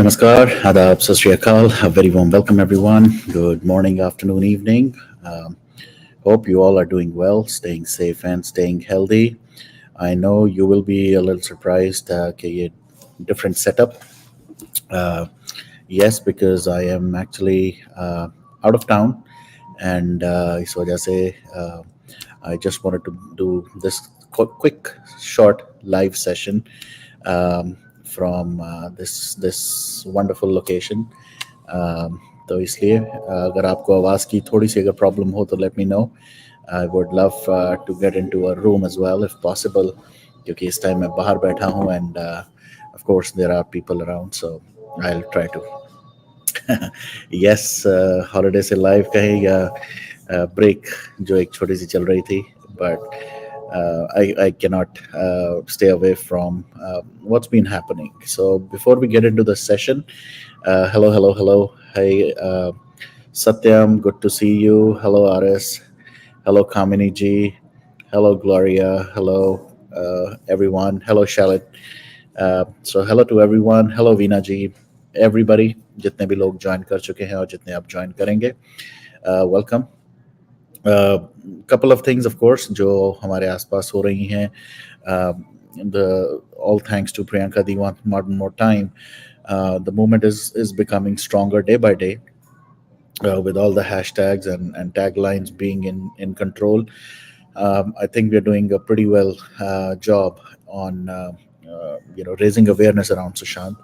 Namaskar, Adab, Sat Shri Akal. A very warm welcome, everyone. Good morning, afternoon, evening. Hope you all are doing well, staying safe, and staying healthy. I know you will be a little surprised कि ये different setup. Uh, yes, because I am actually out of town, and इस वजह से I just wanted to do this quick, short live session from this wonderful location. तो इसलिए अगर आपको आवाज़ की थोड़ी सी अगर प्रॉब्लम हो तो let me know. I would love to get into a room as well if possible, क्योंकि इस टाइम मैं बाहर बैठा हूँ and of course there are people around, so I will try to. Yes, holiday से live कहें या break जो एक छोटी सी चल रही थी, but I cannot stay away from what's been happening. So before we get into the session, hello. Hey, Satyam, good to see you. Hello, Aris. Hello, Kamini ji. Hello, Gloria. Hello, everyone. Hello, Shalit. So hello to everyone. Hello, Veena ji. Everybody, जितने भी लोग join कर चुके हैं और जितने आप join करेंगे, welcome. Couple of things, of course, जो हमारे आसपास हो रही हैं. The all thanks to Priyanka Di one more time. The movement is becoming stronger day by day, with all the hashtags and taglines being in control. I think we're doing a pretty well job on raising awareness around Sushant.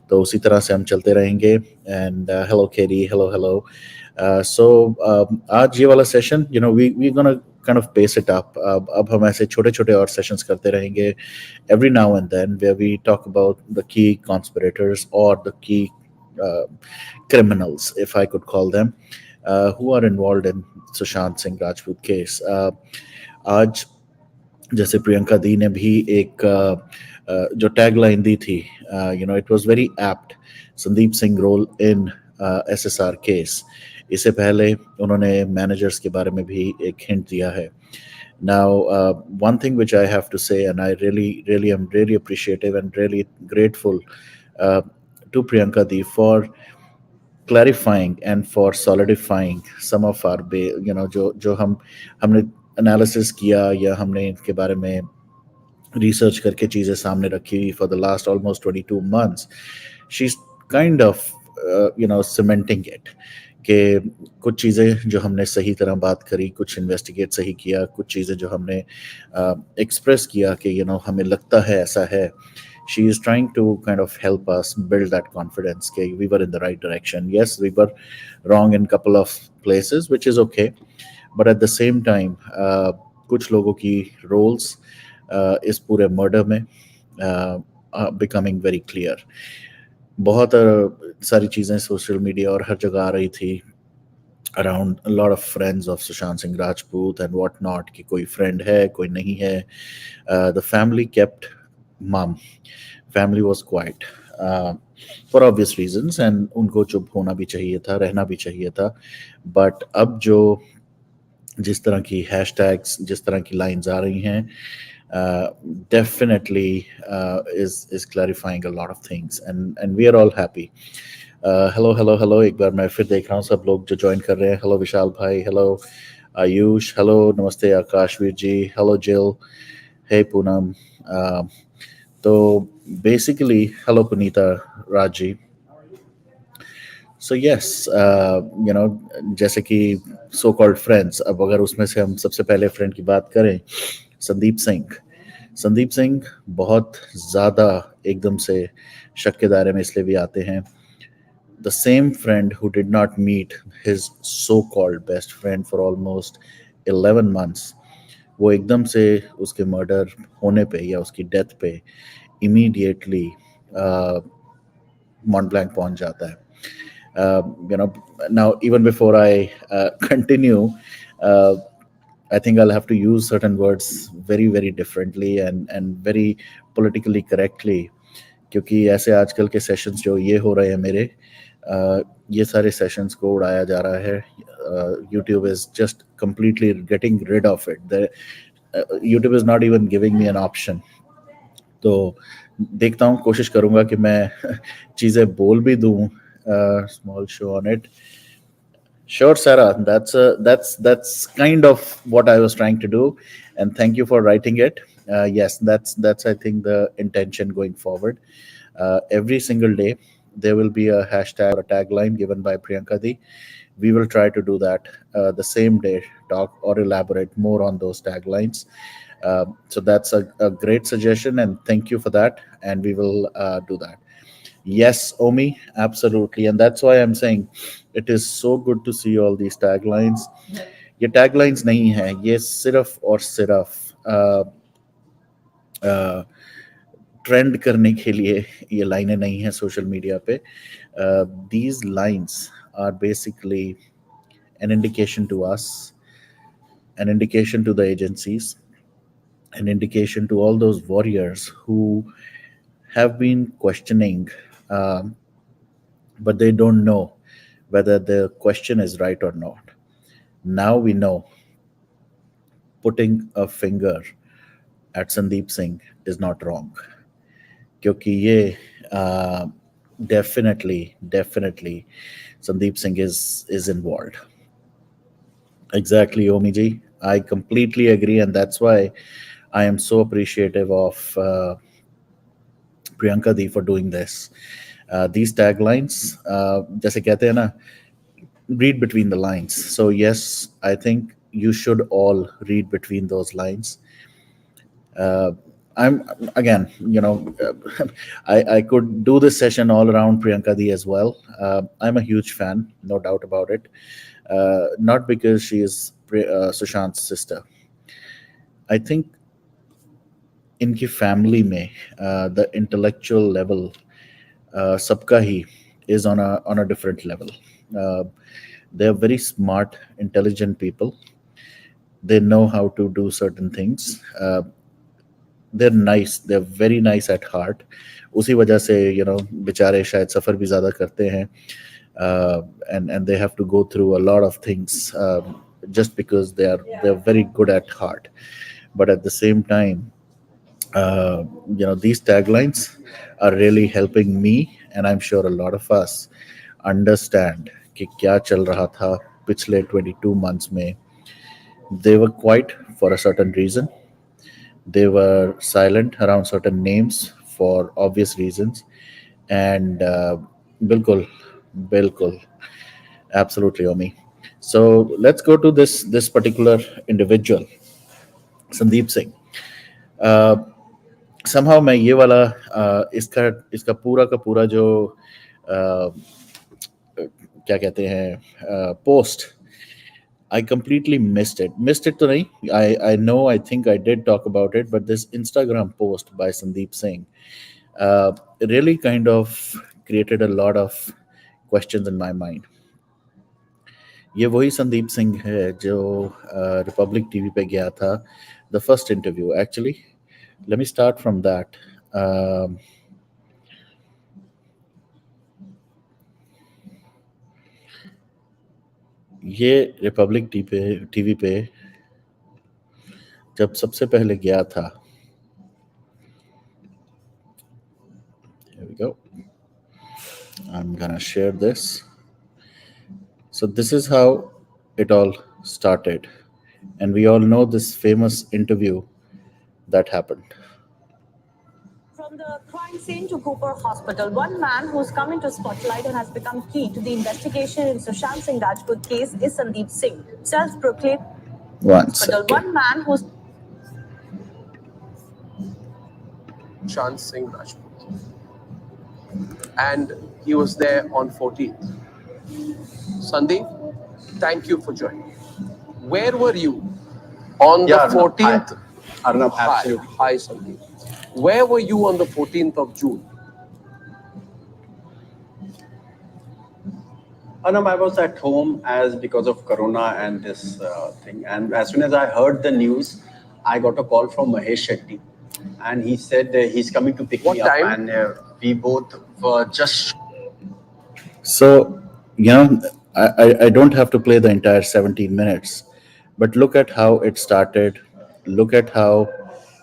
तो उसी तरह से हम चलते रहेंगे. And hello Katie, hello. आज ये वाला session, we gonna kind of pace it up. अब हम ऐसे छोटे छोटे और सेशंस करते रहेंगे every now and then, where we talk about the key conspirators or the key criminals, if I could call them, who are involved in Sushant Singh Rajput case. आज जैसे प्रियंका दी ने भी एक जो टैगलाइन दी थी, it was very apt, Sandeep Singh role in SSR case. इससे पहले उन्होंने मैनेजर्स के बारे में भी एक हिंट दिया है. Now, one thing which I have to say, and I really am really appreciative and really grateful to Priyanka Di for clarifying and for solidifying some of our जो हमने एनालिसिस किया या हमने इनके बारे में रिसर्च करके चीज़ें सामने रखी for the last almost 22 months. She is kind of cementing it कि कुछ चीज़ें जो हमने सही तरह बात करी, कुछ इन्वेस्टिगेट सही किया, कुछ चीज़ें जो हमने एक्सप्रेस किया कि हमें लगता है ऐसा है. She is trying to kind of help us build that confidence that we were in the right direction. Yes, we were wrong in a couple of places, which is okay. But at the same time, कुछ लोगों की roles इस पूरे murder में are becoming very clear. बहुत सारी चीज़ें social media और हर जगह आ रही थी around a lot of friends of Sushant Singh Rajput and what not, कि कोई friend है, कोई नहीं है. The family kept mum. Family was quiet for obvious reasons, and उनको चुप होना भी चाहिए था, रहना भी चाहिए था. But अब जो जिस तरह की hashtags, जिस तरह की lines आ रही हैं, definitely is clarifying a lot of things, and we are all happy. Hello. एक बार मैं फिर देख रहा हूँ सब लोग जो ज्वाइन कर रहे हैं. हेलो विशाल भाई, हेलो आयुष, हेलो नमस्ते आकाशवीर जी, हेलो जिल, हे पूनम. तो बेसिकली हेलो पुनीता राजी. सो यस, जैसे कि सो कॉल्ड फ्रेंड्स, अब अगर उसमें से हम सबसे पहले फ्रेंड की बात करें, संदीप सिंह बहुत ज़्यादा एकदम से शक के दायरे में इसलिए भी आते हैं. The same friend who did not meet his so-called best friend for almost 11 months, वो एकदम से उसके मर्डर होने पे या उसकी डेथ पे immediately Mont Blanc पहुंच जाता है. Now even before I continue, I think I'll have to use certain words very differently and very politically correctly, क्योंकि ऐसे आजकल के सेशंस जो ये हो रहे हैं मेरे, ये सारे सेशंस को उड़ाया जा रहा है. YouTube is just completely getting rid of it. YouTube is not even giving me an option तो देखता हूँ, कोशिश करूंगा कि मैं चीज़ें बोल भी दूँ. Small show on it. Sure, Sarah. That's kind of what I was trying to do, and thank you for writing it. Yes, that's I think the intention going forward. Every single day there will be a hashtag or a tagline given by Priyanka Di. We will try to do that the same day, talk or elaborate more on those taglines. So that's a great suggestion, and thank you for that. And we will do that. Yes, Omi, absolutely. And that's why I'm saying it is so good to see all these taglines. ये taglines नहीं है, ये सिर्फ और सिर्फ trend करने के लिए ये लाइनें नहीं हैं सोशल मीडिया पे. These lines are basically an indication to us, an indication to the agencies, an indication to all those warriors who have been questioning, um, but they don't know whether the question is right or not. Now we know putting a finger at Sandeep Singh is not wrong. क्योंकि ये definitely Sandeep Singh is involved. Exactly, Omiji. I completely agree, and that's why I am so appreciative of Priyanka Di for doing this. These taglines, जैसे कहते हैं ना, read between the lines. So yes, I think you should all read between those lines. uh, I'm again, I could do this session all around Priyanka Di as well. I'm a huge fan, no doubt about it. Not because she is Sushant's sister. I think इनकी family में the intellectual level सबका ही is on a different level. Uh, they are very smart, intelligent people. They know how to do certain things. They're nice, they're very nice at heart. उसी वजह से बेचारे शायद सफ़र भी ज़्यादा करते हैं. And they have to go through a lot of things, just because they're very good at heart. But at the same time, these taglines are really helping me, and I'm sure a lot of us understand कि क्या चल रहा था पिछले 22 months में. They were quiet for a certain reason. They were silent around certain names for obvious reasons. And bilkul, bilkul, absolutely, Omi. So let's go to this particular individual, Sandeep Singh. Uh, somehow मैं ये वाला इसका इसका पूरा का पूरा जो क्या कहते हैं post, I completely missed it. Missed it to nahi. I know. I think I did talk about it, but this Instagram post by Sandeep Singh uh, really kind of created a lot of questions in my mind. ये वही संदीप सिंह है जो Republic TV पे गया था, the first interview actually. Let me start from that. ये Republic TV पे जब सबसे पहले गया था. Here we go. I'm gonna share this. So this is how it all started, and we all know this famous interview that happened. From the crime scene to Cooper Hospital, one man who's come into spotlight and has become key to the investigation in Sushant Singh Rajput case is Sandip Singh, self-proclaimed hospital. One man who's Sushant Singh Rajput, and he was there on 14th. Sandeep, thank you for joining. Where were you on the 14th? Arnab, absolutely. Hi, Sandeep. Where were you on the 14th of June? Arnab, I was at home as because of Corona and this thing. And as soon as I heard the news, I got a call from Mahesh Shetty. And he said he's coming to pick me up. And we both were just... So, I don't have to play the entire 17 minutes, but look at how it started. Look at how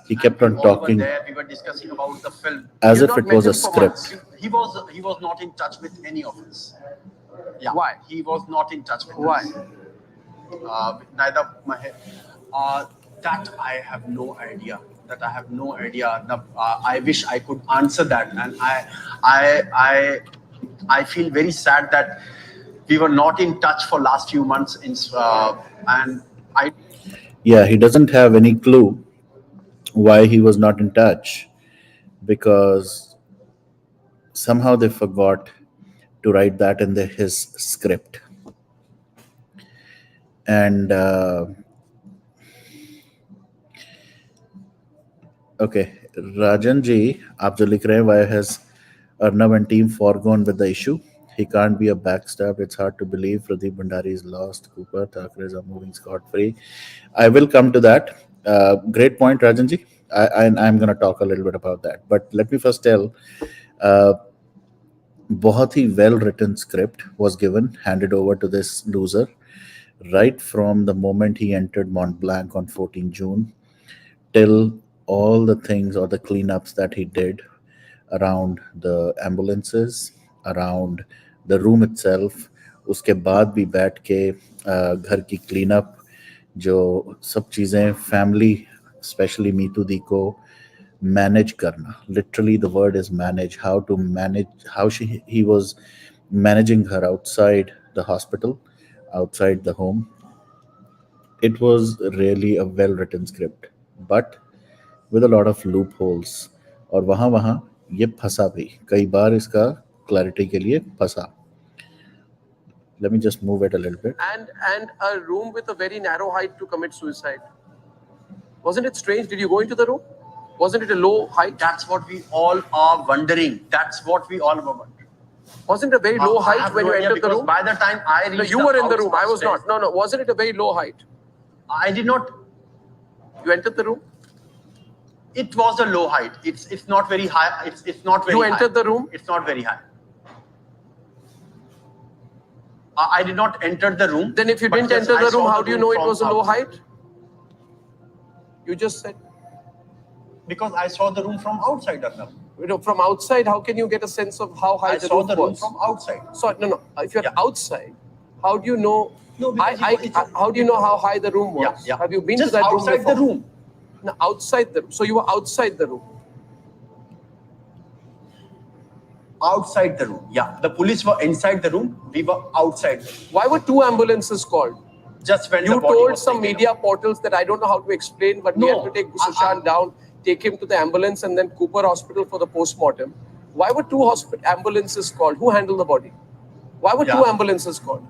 He kept on talking there. We were discussing about the film. as You've if not it met was a him for months. script. He was not in touch with any of us. Yeah. Why? He was not in touch with Why? us. Neither that I have no idea. That I have no idea. I wish I could answer that, and I feel very sad that we were not in touch for last few months. And I Yeah, he doesn't have any clue why he was not in touch, because somehow they forgot to write that in his script. And okay, Rajan ji, आप जो लिख रहे हैं, why has Arnab and team foregone with the issue? He can't be a backstab. It's hard to believe Pradeep Bhandari is lost. Cooper, Thakres are moving scot-free. I will come to that. Great point, Rajan ji. I'm going to talk a little bit about that. But let me first tell, बहुत ही well written script was given, handed over to this loser right from the moment he entered Mont Blanc on 14 June till all the things or the cleanups that he did around the ambulances, around the room itself. उसके बाद भी बैठ के घर की clean up, जो सब चीज़ें फैमिली स्पेशली मीतू दी को मैनेज करना, literally the word is manage, how to manage, how he was managing her outside the hospital, outside the home. It was really a well written script, but with a lot of loopholes. और वहाँ वहाँ ये फंसा भी कई बार, इसका clarity के लिए फंसा. Let me just move it a little bit. And a room with a very narrow height to commit suicide. Wasn't it strange? Did you go into the room? Wasn't it a low height? That's what we all are wondering. That's what we all were wondering. Wasn't it a very low height when you entered the room? By the time I reached, No, you were in the room. I was not. No. Wasn't it a very low height? I did not. You entered the room. It was a low height. It's not very high. It's not very. You high. entered the room. It's not very high. I did not enter the room. Then if you didn't enter the room, how do you know it was a low height? You just said. Because I saw the room from outside, Arnab. You know, from outside, how can you get a sense of how high the room was? I saw the room from outside. So no. If you're outside, how do you know? No, how do you know how high the room was? Yeah. Have you been just to that room outside before? the room? No, outside the room. So you were outside the room. Outside the room. Yeah. The police were inside the room. We were outside. Why were 2 ambulances called? Just when You the body told was some taken media out. portals that I don't know how to explain, but we No, had to take Sushant down, take him to the ambulance, and then Cooper Hospital for the post-mortem. Why were 2 ambulances called? Who handled the body? Why were 2 ambulances called?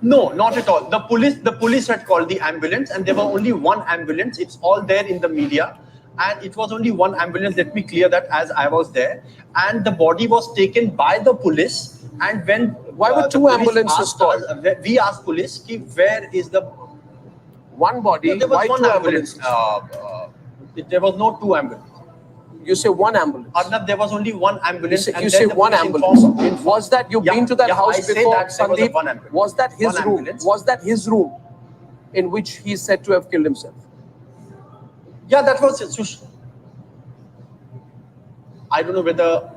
No, not at all. The police had called the ambulance, and there were only 1 ambulance. It's all there in the media, and it was only 1 ambulance. Let me clear that, as I was there, and the body was taken by the police. And when why were 2 ambulances called? We asked police, where is the 1 body? No, there was why 1 2 ambulance. There was no 2 ambulances. You say 1 ambulance. Arnab, there was only 1 ambulance. You say 1 ambulance. Was that you've been to that house before, Sandip? Was that his room? Ambulance. Was that his room in which he is said to have killed himself? Yeah, that was it. I don't know whether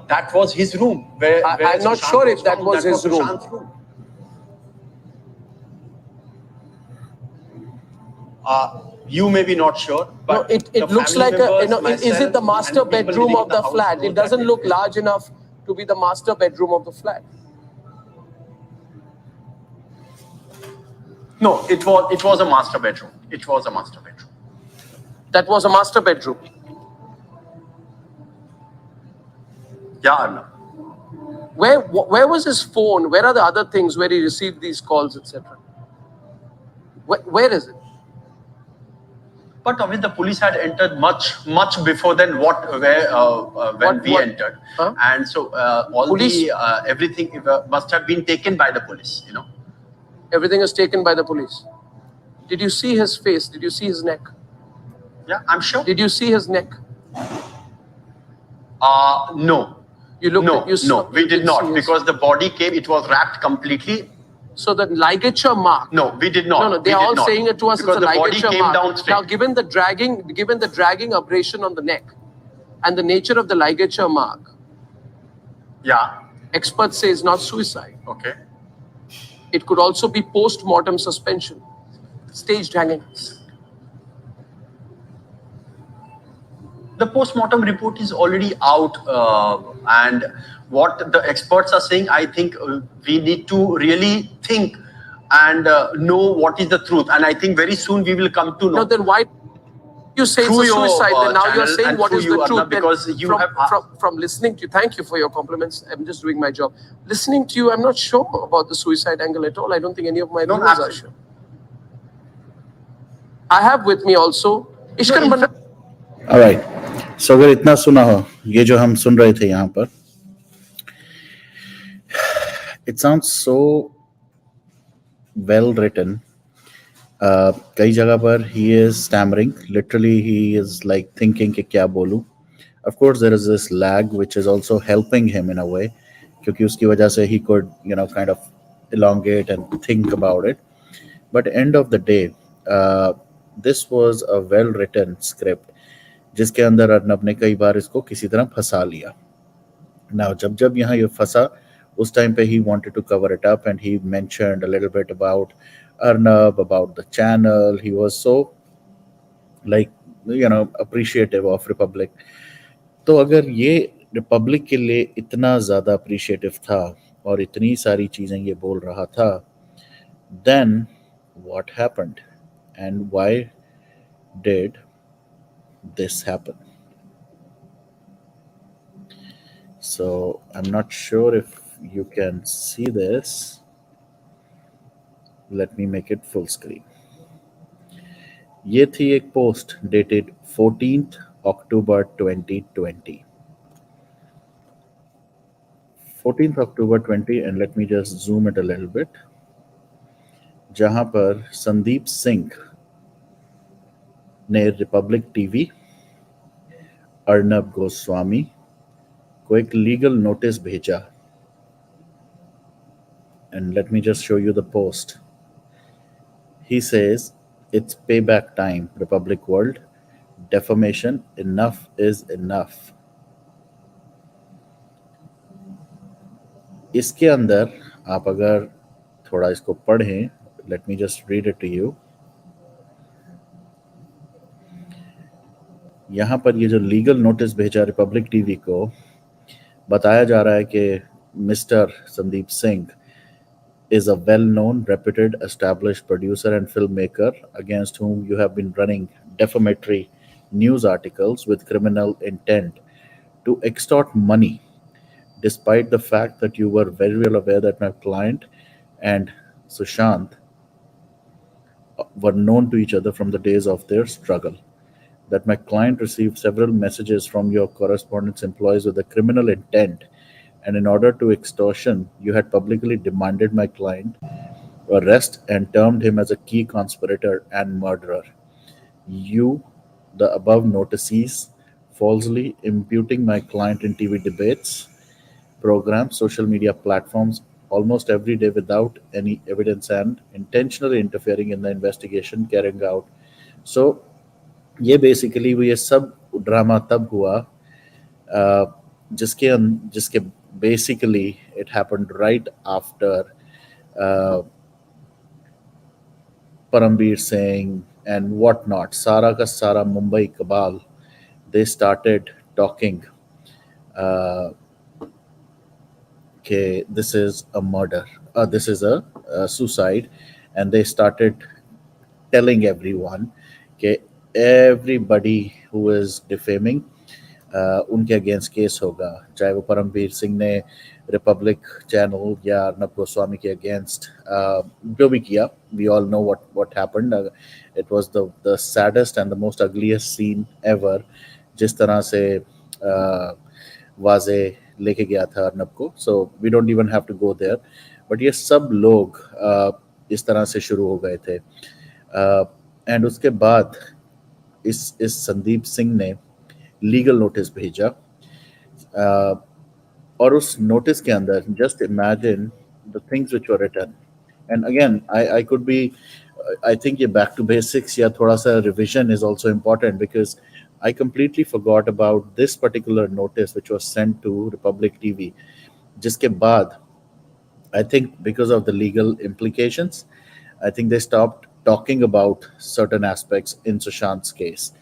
that was his room. Where I'm not sure if that was his room. You may be not sure, but no, it looks like is it the master bedroom of the flat? It doesn't look large enough to be the master bedroom of the flat. No, it was a master bedroom. It was a master bedroom. That was a master bedroom. Yeah, Arnab. Where was his phone? Where are the other things where he received these calls, etc.? Where is it? But the police had entered much before than when we entered, and so everything must have been taken by the police. Everything is taken by the police. Did you see his face? Did you see his neck? Yeah, I'm sure. Did you see his neck? No. You looked. No, we did not, because the body came. It was wrapped completely. So the ligature mark. No, we did not. No, We they are did all not. saying it to us. Because It's a the body ligature came mark. down straight. Now, given the dragging abrasion on the neck, and the nature of the ligature mark, Yeah. experts say is not suicide. Okay. It could also be post-mortem suspension, staged hanging. The post-mortem report is already out, and what the experts are saying, I think we need to really think and know what is the truth. And I think very soon we will come to know. No, then why you say Through it's a your, suicide? Then now you're channel saying and what through is you, the truth? Arnab, Then because you have from listening to you, thank you for your compliments. I'm just doing my job. Listening to you, I'm not sure about the suicide angle at all. I don't think any of my No, viewers are sure. I have with me also Ishkan Banda. Alright, so अगर इतना सुना हो, ये जो हम सुन रहे थे यहाँ पर, it sounds so well written. कई जगह पर he is stammering, literally he is like thinking कि क्या बोलूं. Of course there is this lag which is also helping him in a way, क्योंकि उसकी वजह से he could kind of elongate and think about it. But end of the day, this was a well written script जिसके अंदर अर्नब ने कई बार इसको किसी तरह फंसा लिया. Now, जब जब यहाँ ये फंसा, उस टाइम पे he wanted to cover it up and he mentioned a little bit about Arnab, about the channel. He was so like appreciative of Republic. तो अगर ये रिपब्लिक के लिए इतना ज़्यादा अप्रिशिएटिव था और इतनी सारी चीज़ें ये बोल रहा था, then what happened and why did this happen? So I'm not sure if you can see this. Let me make it full screen. ये थी एक post dated 14th October 2020. 14th October 20, and let me just zoom it a little bit. जहां पर संदीप सिंह ने Republic TV, Arnab Goswami को एक legal notice भेजा. And let me just show you the post. He says, "It's payback time, Republic World. Defamation, enough is enough." इसके अंदर आप अगर थोड़ा इसको पढ़ें, let me just read it to you. यहाँ पर ये जो लीगल नोटिस भेजा रिपब्लिक टीवी को, बताया जा रहा है कि mister Sandeep Singh is a well-known, reputed, established producer and filmmaker against whom you have been running defamatory news articles with criminal intent to extort money, despite the fact that you were very well aware that my client and Sushant were known to each other from the days of their struggle. That my client received several messages from your correspondence employees with a criminal intent, and in order to extortion, you had publicly demanded my client arrest and termed him as a key conspirator and murderer. You, the above notices, falsely imputing my client in TV debates, programs, social media platforms almost every day without any evidence and intentionally interfering in the investigation carrying out. So, ये basically ये सब drama तब हुआ जिसके basically it happened right after Parambir Singh and whatnot. Sara ka Sara Mumbai Cabal, they started talking, okay, this is a murder, this is a suicide, and they started telling everyone, okay, everybody who is defaming, उनके against case होगा, चाहे वो परमवीर सिंह ने Republic channel या अर्नब गोस्वामी के against जो भी किया. We all know what happened. It was the saddest and the most ugliest scene ever, जिस तरह से वाजे लेके गया था अर्नब को. So we don't even have to go there, but ये सब लोग इस तरह से शुरू हो गए थे. एंड उसके बाद इस संदीप सिंह ने लीगल नोटिस भेजा, और उस नोटिस के अंदर just imagine the things which were written And again, I could be, I think, yeah, back to basics. Yeah, thoda sa revision is also important because I completely forgot about this particular notice which was sent to Republic TV. जिसके बाद, I think, because of the legal implications, I think they stopped talking about certain aspects in Sushant's case.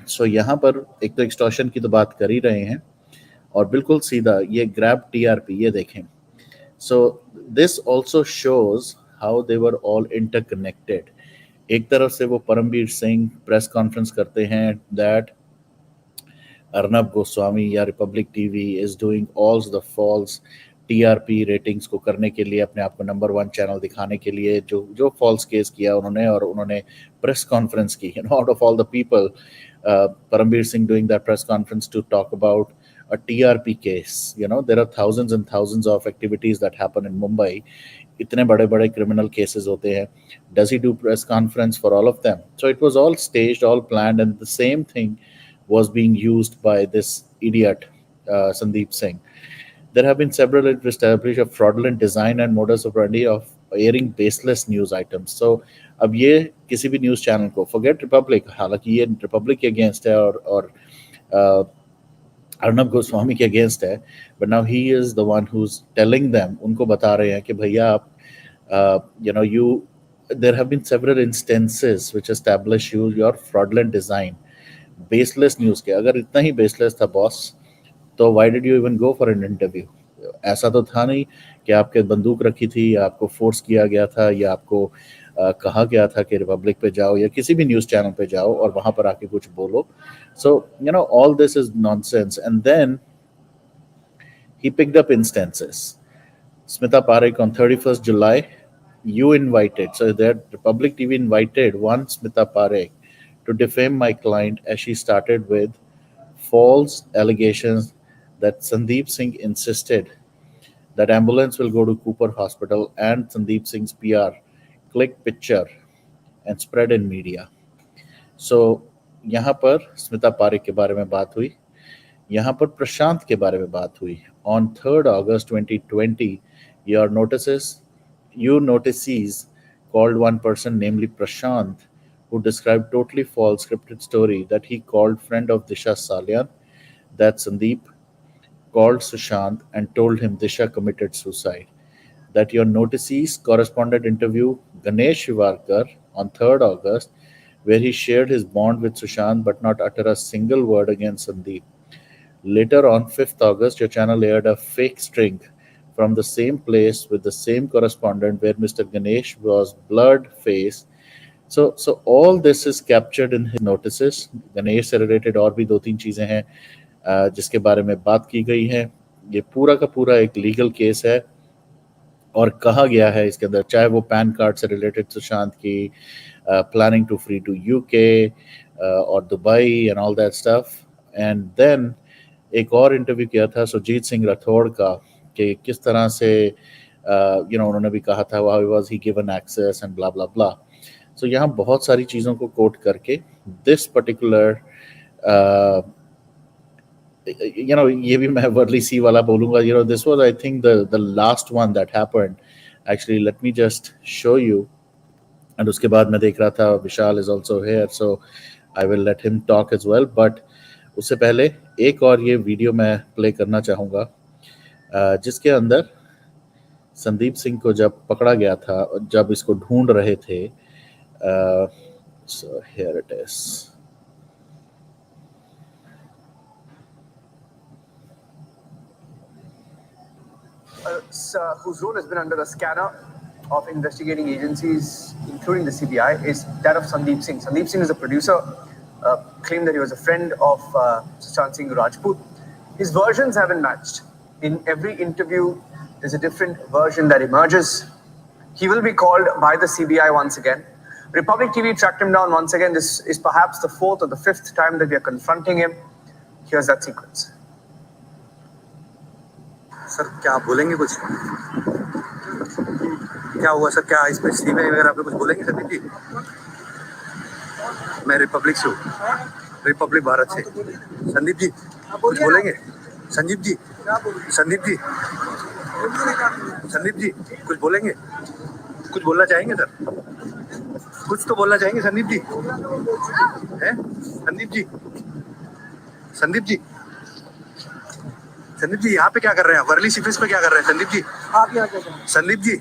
So यहाँ पर एक तो extortion की तो बात कर ही रहे हैं, और बिल्कुल सीधा ये ग्रैब टीआरपी ये देखें. So this also shows how they were all interconnected. एक तरफ से वो परमवीर सिंह प्रेस कॉन्फ्रेंस करते हैं that Arnab Goswami या Republic TV is doing all the false TRP ratings को करने के लिए, अपने आप को नंबर वन चैनल दिखाने के लिए जो जो फॉल्स केस किया उन्होंने, और उन्होंने प्रेस कॉन्फ्रेंस की, you know, out of all the people, Paramvir Singh doing that press conference to talk about a TRP case. You know, there are thousands and thousands of activities that happen in Mumbai. इतने बड़े बड़े criminal cases होते हैं. Does he do press conference for all of them? So it was all staged, all planned, and the same thing was being used by this idiot, Sandip Singh. There have been several attempts to establish a fraudulent design and modus operandi of airing baseless news items. So अब ये किसी भी news channel को, forget Republic, हालांकि ये Republic के against है और अर्नब गोस्वामी के अगेंस्ट है, but now he is the one who is telling them, उनको बता रहे हैं कि भैया आप you know you there have been several instances which establish your fraudulent design baseless news के. अगर इतना ही बेसलेस था बॉस, तो why did you even go for an interview? ऐसा तो था नहीं कि आपके बंदूक रखी थी या आपको फोर्स किया गया था या आपको कहा गया था कि रिपब्लिक पे जाओ या किसी भी न्यूज़ चैनल पे जाओ और वहाँ पर आके कुछ बोलो. So, you know, all this is nonsense. And then he picked up instances. Smita Parekh on 31st July, you invited, so that Republic TV invited one Smita Parekh to defame my client as she started with false allegations that Sandip Singh insisted that ambulance will go to Cooper Hospital and Sandip Singh's PR click picture and spread in media. So यहाँ पर स्मिता पारेख के बारे में बात हुई, यहाँ पर प्रशांत के बारे में बात हुई. On 3rd August 2020, your notices called one person, namely Prashant, who described totally false scripted story that he called friend of Disha Salyan, that Sandeep called Sushant and told him Disha committed suicide. That your notices corresponded interview Ganesh Shivarkar on 3rd August, where he shared his bond with Sushant but not utter a single word against Sandeep. Later on 5th August, your channel aired a fake string from the same place with the same correspondent where Mr. Ganesh was blurred face. So all this is captured in his notices. Ganesh से related और भी 2-3 चीज़ें हैं जिसके बारे में बात की गई है. ये पूरा का पूरा एक लीगल केस है और कहा गया है इसके अंदर, चाहे वो पैन कार्ड से रिलेटेड सुशांत की, planning to flee to UK or Dubai and all that stuff. And then एक और इंटरव्यू किया था सुजीत सिंह राठौड़ का कि किस तरह से उन्होंने भी कहा था how was he given access and blah blah blah. So यहाँ बहुत सारी चीज़ों को कोट करके this particular ये भी मैं वर्ली सी वाला बोलूँगा, this was I think the last one that happened. Actually, let me just show you. And उसके बाद मैं देख रहा था विशाल is also here, so I will let him talk as well. But उससे पहले एक और ये वीडियो मैं प्ले करना चाहूँगा जिसके अंदर संदीप सिंह को जब पकड़ा गया था, जब इसको ढूंढ रहे थे. So here it is. Whose role has been under a scanner of investigating agencies, including the CBI, is that of Sandip Singh. Sandip Singh is a producer, claimed that he was a friend of Sushant Singh Rajput. His versions haven't matched. In every interview, there's a different version that emerges. He will be called by the CBI once again. Republic TV tracked him down once again. This is perhaps the 4th or the 5th time that we are confronting him. Here's that sequence. Sir क्या आप बोलेंगे कुछ? क्या हुआ sir? क्या इसमें CBI वगैरह पे कुछ बोलेंगे संदीप जी? मैं रिपब्लिक से हूँ, रिपब्लिक भारत से. संदीप जी कुछ बोलेंगे? संदीप जी, संदीप जी संदीप जी कुछ बोलेंगे, कुछ बोलना चाहेंगे सर, कुछ तो बोलना चाहेंगे संदीप जी, हैं संदीप जी, संदीप जी, संदीप जी यहाँ पे क्या कर रहे हैं, वर्ली सिफिस पे क्या कर रहे हैं संदीप जी, आप यहाँ क्या कर रहे हैं Sandeep ji,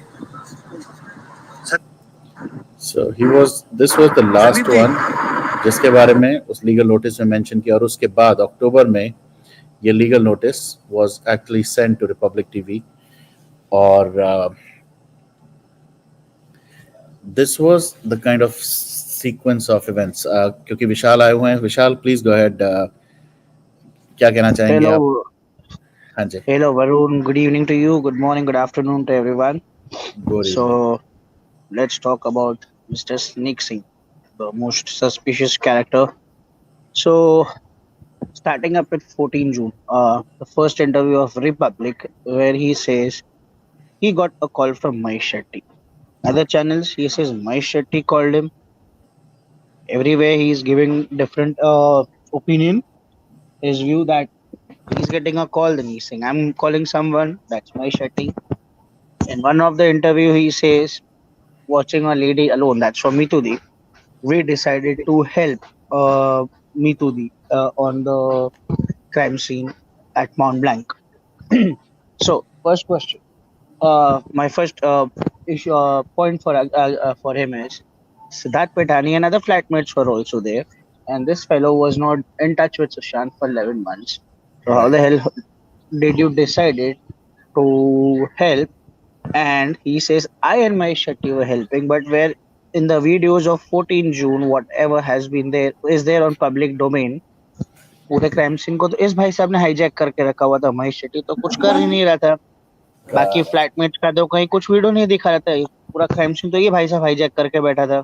So he was, this was the last Sandeep ji, one जिसके बारे में उस लीगल नोटिस में मेंशन किया, और उसके बाद अक्टूबर में ये legal notice was actually sent to Republic TV. और this was the kind of sequence of events. क्योंकि विशाल आए हुए हैं, विशाल प्लीज गो अहेड, क्या कहना चाहेंगे आप? Hello, हाँ जी, hello, Varun. Good evening to you. Good morning, good afternoon to everyone. Good evening. So, let's talk about Mr. Sneak Singh, the most suspicious character. So, starting up with 14 June, the first interview of Republic, where he says he got a call from Mahesh Shetty. Other channels, he says Mahesh Shetty called him. Everywhere, he is giving different opinion. His view that he's getting a call, then he's saying, I'm calling someone, that's Mahesh Shetty. In one of the interview, he says, watching a lady alone, that's from Mitudi, we decided to help Mitudi on the crime scene at Mount Blanc. So, first question. My first issue, point for him is Siddharth Petani and other flatmates were also there, and this fellow was not in touch with Sushant for 11 months. So, how Right. the hell did you decided to help? And he says I and my Shetty were helping, but where in the videos of 14 June, whatever has been there is there on public domain. पूरे crime scene को तो इस भाई साहब ने hijack करके रखा हुआ था, महेश शेट्टी तो कुछ कर ही नहीं रहा था. बाकी फ्लैटमेट का तो कहीं कुछ वीडियो नहीं दिखा रहा था. ये पूरा क्राइम सीन तो ये भाई साहब हाईजैक करके बैठा था.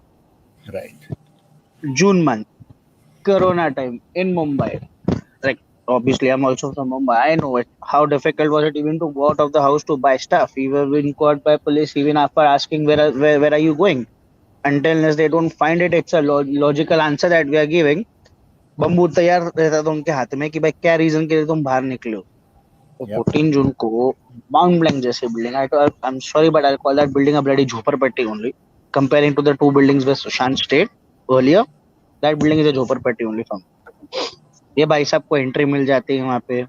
Right. June month, corona time in Mumbai. Like obviously, I'm also from Mumbai. I know it. How difficult was it even to go out of the house to buy stuff? We were being caught by police even after asking where are you going? Until unless they don't find it, it's a logical answer that we are giving. Bamboo तैयार रहता था उनके हाथ में कि भाई क्या reason के लिए तुम बाहर निकले हो. तो Yep. 14 जून को माउंट ब्लैंक जैसे building, I am sorry but I call that building a bloody jhopadpatti only comparing to the two buildings where Sushant stayed earlier. That building is a झोपड़पट्टी only from. ये भाई साहब को एंट्री मिल जाती है वहाँ पे.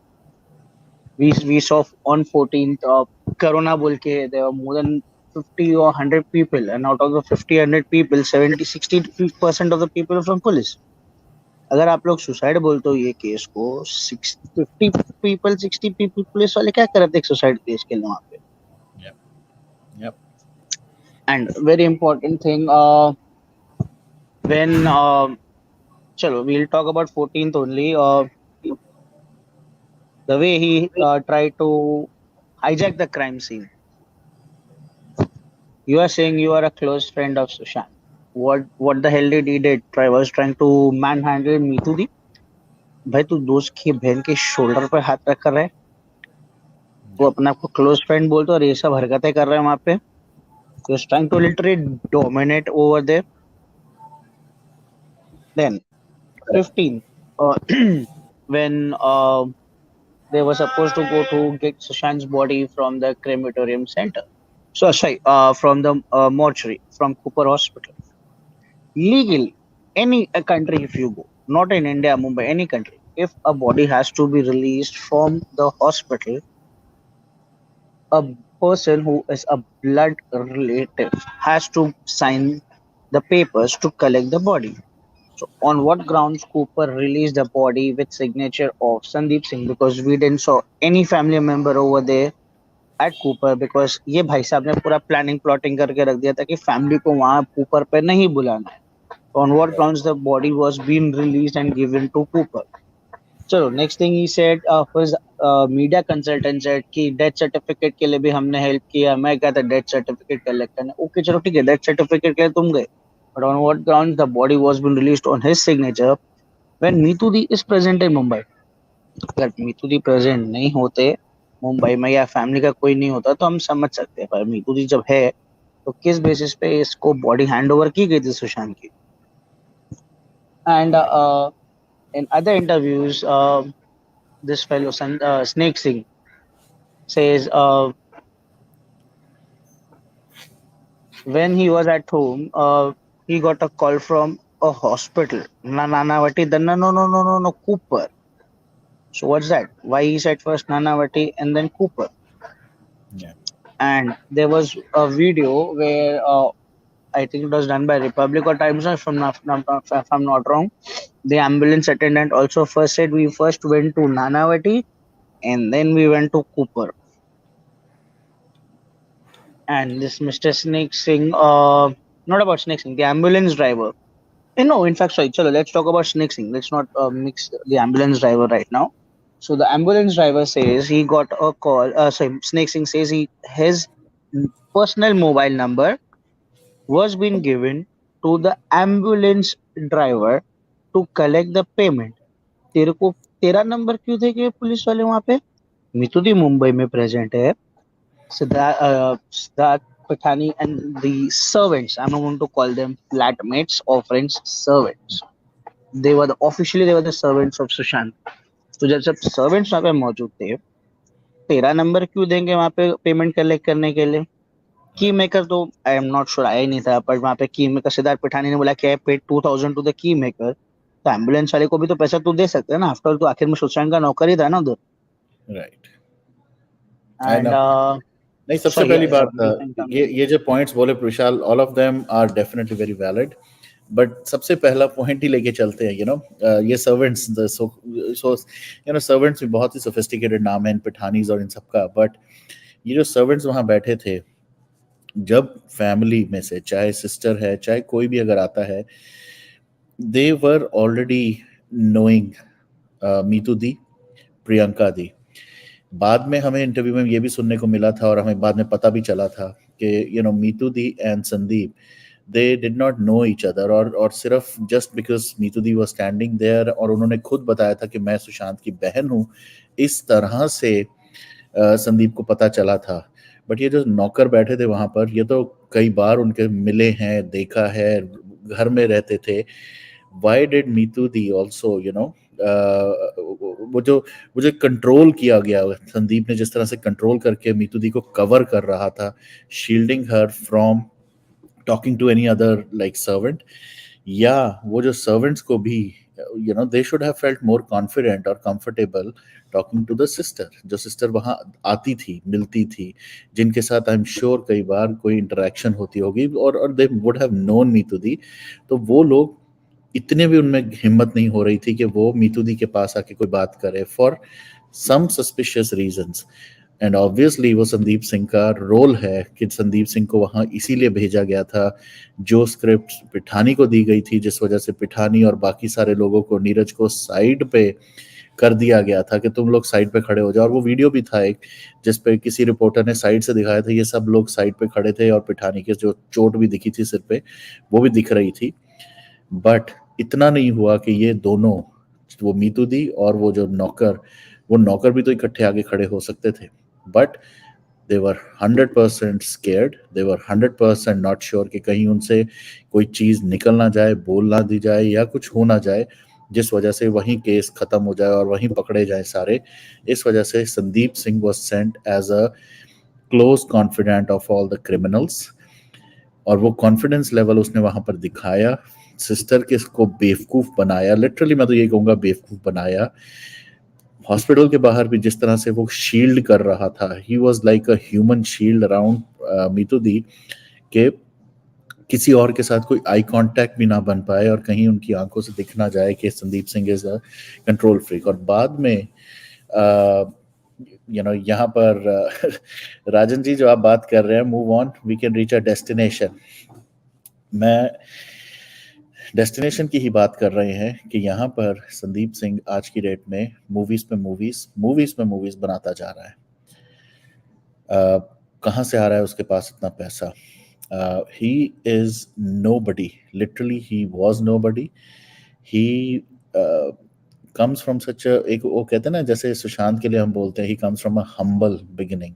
We saw on 14th corona बोल के there were more than 50 or 100 people, and out of the 50 100 people 70-60% of the people are from police. अगर आप लोग सुसाइड बोलते हो ये केस को, 50 people 60 people पुलिस वाले क्या कर रहे थे सुसाइड केस के लिए वहाँ पे. Yep. Yep. And very important thing, when chalo we'll talk about 14th only. The way he tried to hijack the crime scene. You are saying you are a close friend of Sushant. What the hell did he did? Was trying to manhandle Mitudi. भाई तू दोस्त की बहन के shoulder पर हाथ रख कर रहा है, वो अपने आप को क्लोज फ्रेंड बोलते और ये सब हरकतें कर रहे हैं वहां पे. He was trying to literally dominate over there. Then 15, when they were supposed to go to get Sushant's body from the crematorium center. So sorry, from the mortuary from Cooper Hospital. Legally, any country if you go, not in India, Mumbai, any country, if a body has to be released from the hospital, a person who is a blood relative has to sign the papers to collect the body. So, on what grounds Cooper released the body with signature of Sandip Singh? Because we didn't saw any family member over there at Cooper, because ये भाई साहब ने पूरा planning plotting करके रख दिया था कि फैमिली को वहां कूपर पे नहीं बुलाना है. On what grounds the body was being released and given to Cooper? चलो next thing he said, his media consultant said कि डेथ सर्टिफिकेट के लिए भी हमने हेल्प किया. मैं कहता डेथ सर्टिफिकेट कलेक्ट करने. ओके चलो ठीक है, डेथ सर्टिफिकेट के लिए तुम गए, but on what grounds the body was being released on his signature when Mitudi is present in Mumbai? अगर Mitudi present नहीं होते मुंबई में या फैमिली का कोई नहीं होता तो हम समझ सकते हैं, पर Mitudi जब है तो किस बेसिस पे इसको बॉडी हैंड ओवर की गई थी सुशांत की. And in other interviews, this fellow Snake Singh says when he was at home, he got a call from a hospital. Nanavati, then no, Cooper. So what's that? Why he said first Nanavati and then Cooper? Yeah. And there was a video where I think it was done by Republic or Times, if I'm not wrong. The ambulance attendant also first said we first went to Nanavati and then we went to Cooper. And this Mr. Snake Singh, not about Snake Singh, the ambulance driver. No, in fact, sorry, chalo, let's talk about Snake Singh. Let's not mix the ambulance driver right now. So the ambulance driver says he got a call. Sorry, Snake Singh says his personal mobile number was being given to the ambulance driver to collect the payment. तेरे को तेरा number क्यों देंगे police वाले वहां पे? मितुदी मुंबई में present है. Siddharth Patani and the servants. I'm not going to call them flatmates or friends. Servants. They were the servants of Sushant. तो जब सर्वेंट्स वहाँ पे मौजूद थे, तेरा नंबर क्यों देंगे वहाँ पे पेमेंट कलेक्ट करने के लिए? की मेकर तो आई एम नॉट श्योर, आया ही नहीं था, पर वहाँ पे की मेकर सिद्धार्थ पिठानी ने बोला कि I paid 2000 to the key maker. तो एम्बुलेंस वाले को भी तो पैसा तू दे सकते है ना, आफ्टर ऑल तो आखिर में सुशांत का नौकर ही था ना उधर. राइट. एंड नहीं, सबसे sorry, पहली yeah, बात, you can come. ये जो पॉइंट्स बोले Vishal, all of them are definitely very valid. But सबसे पहला पॉइंट ही लेके चलते हैं, ये सर्वेंट्स, सो सर्वेंट्स भी बहुत ही सोफिस्टिकेटेड नाम है इन पिठानीज और इन सबका. बट ये जो सर्वेंट्स वहां बैठे थे, जब फैमिली में से चाहे सिस्टर है चाहे कोई भी अगर आता है, दे वर ऑलरेडी नोइंग मीतू दी, प्रियंका दी. बाद में हमें इंटरव्यू में ये भी सुनने को मिला था और हमें बाद में पता भी चला था कि Meetu di and Sandeep, they did not know each other, और सिर्फ just because Meetu the was standing there और उन्होंने खुद बताया था कि मैं सुशांत की बहन हूँ, इस तरह से संदीप को पता चला था. बट ये जो नौकर बैठे थे वहां पर, ये तो कई बार उनके मिले हैं, देखा है, घर में रहते थे. Why did Meetu the also, वो जो कंट्रोल किया गया, संदीप ने जिस तरह से कंट्रोल करके मीतू दी को कवर कर रहा था, shielding her from talking to any other like servant, या वो जो सर्वेंट्स को भी they should have felt more confident or comfortable talking to the sister, जो सिस्टर वहां आती थी, मिलती थी, जिनके साथ आई एम श्योर कई बार कोई इंटरेक्शन होती होगी, और they would have known Meetu di. तो वो लोग इतने भी उनमें हिम्मत नहीं हो रही थी कि वो मीतू दी के पास आके कोई बात करे for some suspicious reasons. And obviously वो संदीप सिंह का रोल है कि संदीप सिंह को वहां इसीलिए भेजा गया था. जो स्क्रिप्ट पिठानी को दी गई थी, जिस वजह से पिठानी और बाकी सारे लोगों को, नीरज को साइड पे कर दिया गया था कि तुम लोग साइड पे खड़े हो जाओ. और वो वीडियो भी था एक, जिसपे किसी रिपोर्टर ने साइड से दिखाया था, ये सब लोग साइड पे खड़े थे और पिठानी के जो चोट भी दिखी थी सिर पे, वो भी दिख रही थी. बट इतना नहीं हुआ कि ये दोनों, वो मीतू दी और वो जो नौकर, वो नौकर भी तो इकट्ठे आगे खड़े हो सकते थे. But they were 100% scared, they were 100% not sure कि कहीं उनसे कोई चीज़ निकल ना जाए, बोल ना दी जाए, या कुछ हो ना जाए जिस वजह से वहीं केस खत्म हो जाए और वहीं पकड़े जाए सारे. इस वजह से Sandeep Singh was sent as a close confident of all the criminals. और वो कॉन्फिडेंस लेवल उसने वहां पर दिखाया, सिस्टर के को बेवकूफ बनाया, लिटरली मैं तो ये कहूंगा बेवकूफ बनाया. हॉस्पिटल के बाहर भी जिस तरह से वो शील्ड कर रहा था, he was like a human shield around Meetu di, के किसी और के साथ कोई आई कांटेक्ट भी ना बन पाए और कहीं उनकी आंखों से दिख ना जाए कि Sandeep Singh is a control freak. और बाद में यहाँ पर राजन जी जो आप बात कर रहे हैं, move on, we can reach a destination. मैं डेस्टिनेशन की ही बात कर रहे हैं कि यहाँ पर संदीप सिंह आज की डेट में मूवीज पे मूवीज बनाता जा रहा है. कहाँ से आ रहा है उसके पास इतना पैसा? He is nobody, literally he was nobody. He comes from such एक, वो कहते हैं ना, जैसे सुशांत के लिए हम बोलते हैं he comes from a humble beginning.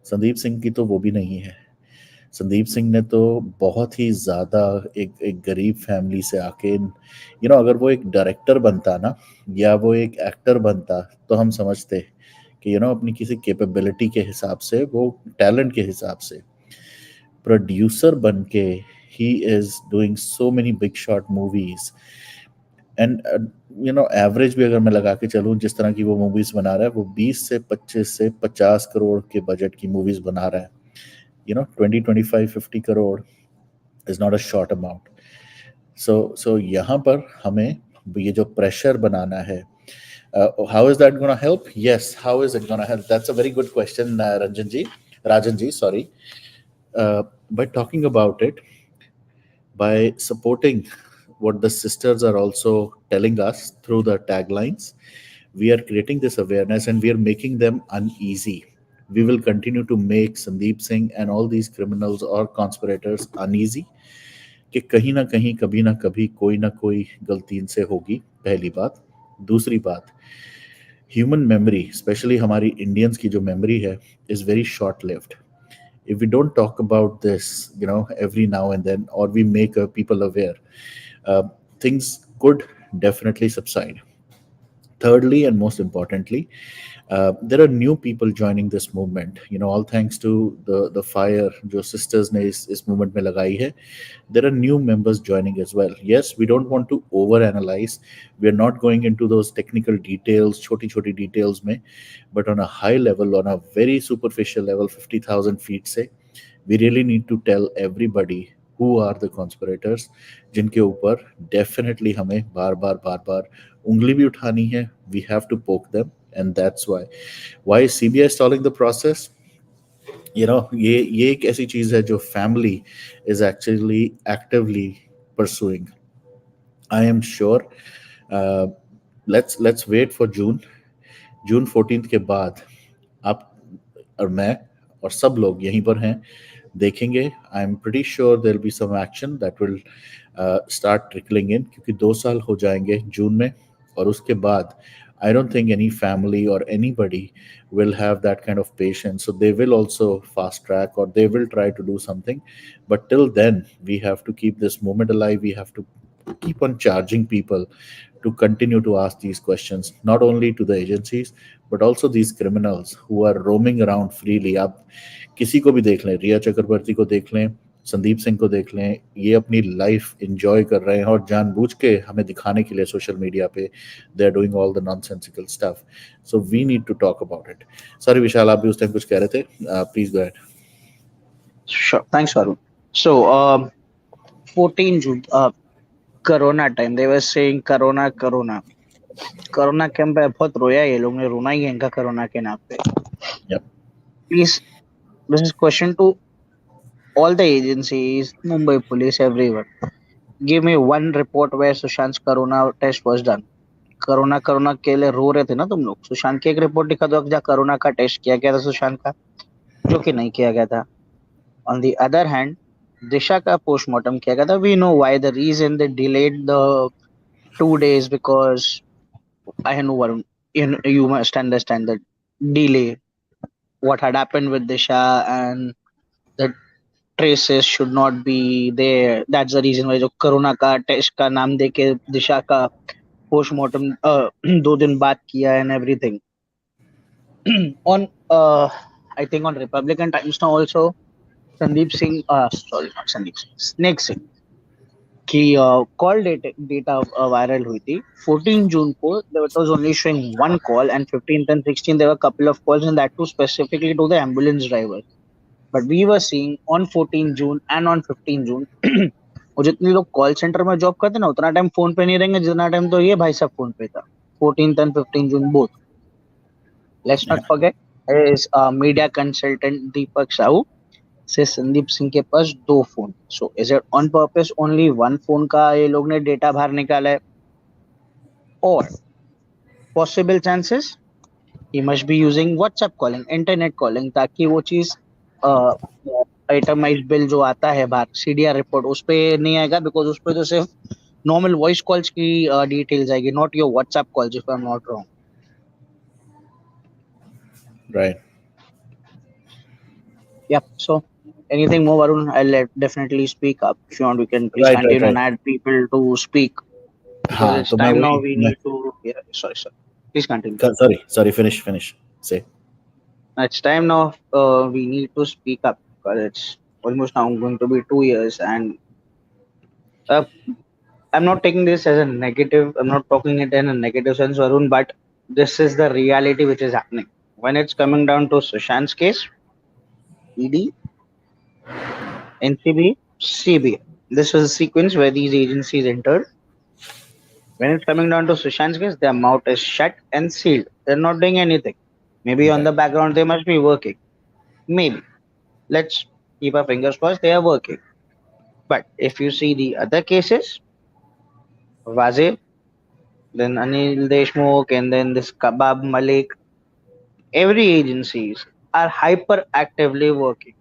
Sandeep Singh की तो वो भी नहीं है. संदीप सिंह ने तो बहुत ही ज़्यादा एक गरीब फैमिली से आके, अगर वो एक डायरेक्टर बनता ना, या वो एक एक्टर बनता, तो हम समझते कि अपनी किसी कैपेबिलिटी के हिसाब से, वो टैलेंट के हिसाब से. प्रोड्यूसर बन के he is doing so many big shot movies. And average भी अगर मैं लगा के चलूँ, जिस तरह की वो मूवीज बना रहा है, वो 20 से 25 से 50 करोड़ के बजट की मूवीज बना रहा है. 20, 25, 50 crore is not a short amount. So यहाँ पर हमें ये जो प्रेशर बनाना है, how is that gonna help? Yes, how is it gonna help? That's a very good question, Rajan ji, sorry. By talking about it, by supporting what the sisters are also telling us through the taglines, we are creating this awareness and we are making them uneasy. We will continue to make Sandeep Singh and all these criminals or conspirators uneasy कि कहीं ना कहीं, कभी ना कोई गलती इनसे होगी. पहली बात. दूसरी बात, ह्यूमन मेमोरी, स्पेशली हमारी इंडियंस की जो मेमोरी है, is very short lived. If we don't talk about this, every now and then, or we make people aware, uh, things could definitely subside. Thirdly, and most importantly, there are new people joining this movement. All thanks to the fire जो sisters ने इस movement में लगाई है. There are new members joining as well. Yes, we don't want to over analyze. We are not going into those technical details, छोटी details में, but on a high level, on a very superficial level, 50,000 feet से, we really need to tell everybody who are the conspirators, जिनके ऊपर definitely हमें बार बार उंगली भी उठानी है. We have to poke them, and that's why is CBI stalling the process? ये एक ऐसी चीज है जो family is actually actively pursuing. I am sure. Let's wait for June 14 के बाद आप और मैं और सब लोग यहीं पर हैं, देखेंगे. I am pretty sure there will be some action that will start trickling in, क्योंकि 2 साल हो जाएंगे जून में. और उसके बाद I don't think any family or anybody will have that kind of patience. So they will also fast track or they will try to do something. But till then, we have to keep this moment alive. We have to keep on charging people to continue to ask these questions, not only to the agencies, but also these criminals who are roaming around freely. आप किसी को भी देख लें, रिया चक्रवर्ती को देख लें, संदीप सिंह को देख लें, ये अपनी लाइफ एंजॉय कर रहे हैं और जानबूझ के हमें दिखाने के लिए सोशल मीडिया पे they are doing all the nonsensical stuff. So we need to talk about it. Sorry Vishal, आप भी उस टाइम कुछ कह रहे थे, please go ahead. Sure. Thanks, Varun. So, 14 June, Corona time, they were saying Corona. Corona camp पे बहुत रोया ये लोग ने, रोना ही है इनका कोरोना के नाम पे. Yep. Please, this is question to all the agencies, Mumbai police, everyone. Give me one report where Sushant's corona test was done. Corona के लिए रो रहे थे ना तुम लोग. सुशांत की एक रिपोर्ट दिखा दो जहाँ कोरोना का टेस्ट किया गया था सुशांत का, जो कि नहीं किया गया था. On the other hand, Disha का पोस्टमार्टम किया गया था. We know why the reason they delayed the 2 days, because I know Varun, you must understand the delay, what had happened with Disha, and the traces should not be there. That's the reason why जो corona का test का नाम देके दिशा का postmortem 2 दिन बाद किया and everything. On I think on Republican Times now also, Sandip Singh, sorry, not Sandip Singh, Snake Singh की कॉल डेटा वायरल हुई थी 14 जून को. That was only showing one call, and 15th and 16th there were a couple of calls, and that too specifically to the ambulance driver. But we were seeing on 14 June and on 15 June, और जितने लोग call centre में job करते ना, उतना time phone पे नहीं रहेंगे जितना टाइम तो ये भाई साहब फोन पे था. 14th and 15 June both. Let's not forget, is media consultant Deepak Sahu से संदीप सिंह के पास 2 phone. So is it on purpose only 1 phone का ये लोग ने डेटा बाहर निकाला है, और possible chances he must be using WhatsApp calling, internet calling, ताकि वो चीज आइटमाइज बिल जो आता है बाहर सीडीआर रिपोर्ट उस पे नहीं आएगा, बिकॉज उस पे तो सिर्फ नॉर्मल वॉइस कॉल्स की डिटेल्स आएगी, not your WhatsApp calls, if I am not wrong. Right. Yeah, so anything more, Varun? I'll definitely speak up. If you want, we can please continue and add people to speak. Because it's time now we need to... Yeah, sorry. Please continue. Sorry, finish. Say. It's time now we need to speak up, because it's almost now going to be 2 years, and uh, I'm not taking this as a negative. I'm not talking it in a negative sense, Varun, but this is the reality which is happening. When it's coming down to Sushant's case, ED, NCB, CBI. This was a sequence where these agencies entered. When it's coming down to Sushant's case, their mouth is shut and sealed. They're not doing anything. Maybe on Right. the background they must be working. Maybe. Let's keep our fingers crossed they are working. But if you see the other cases, Vaze, then Anil Deshmukh, and then this Kabab Malik, every agencies are hyper actively working.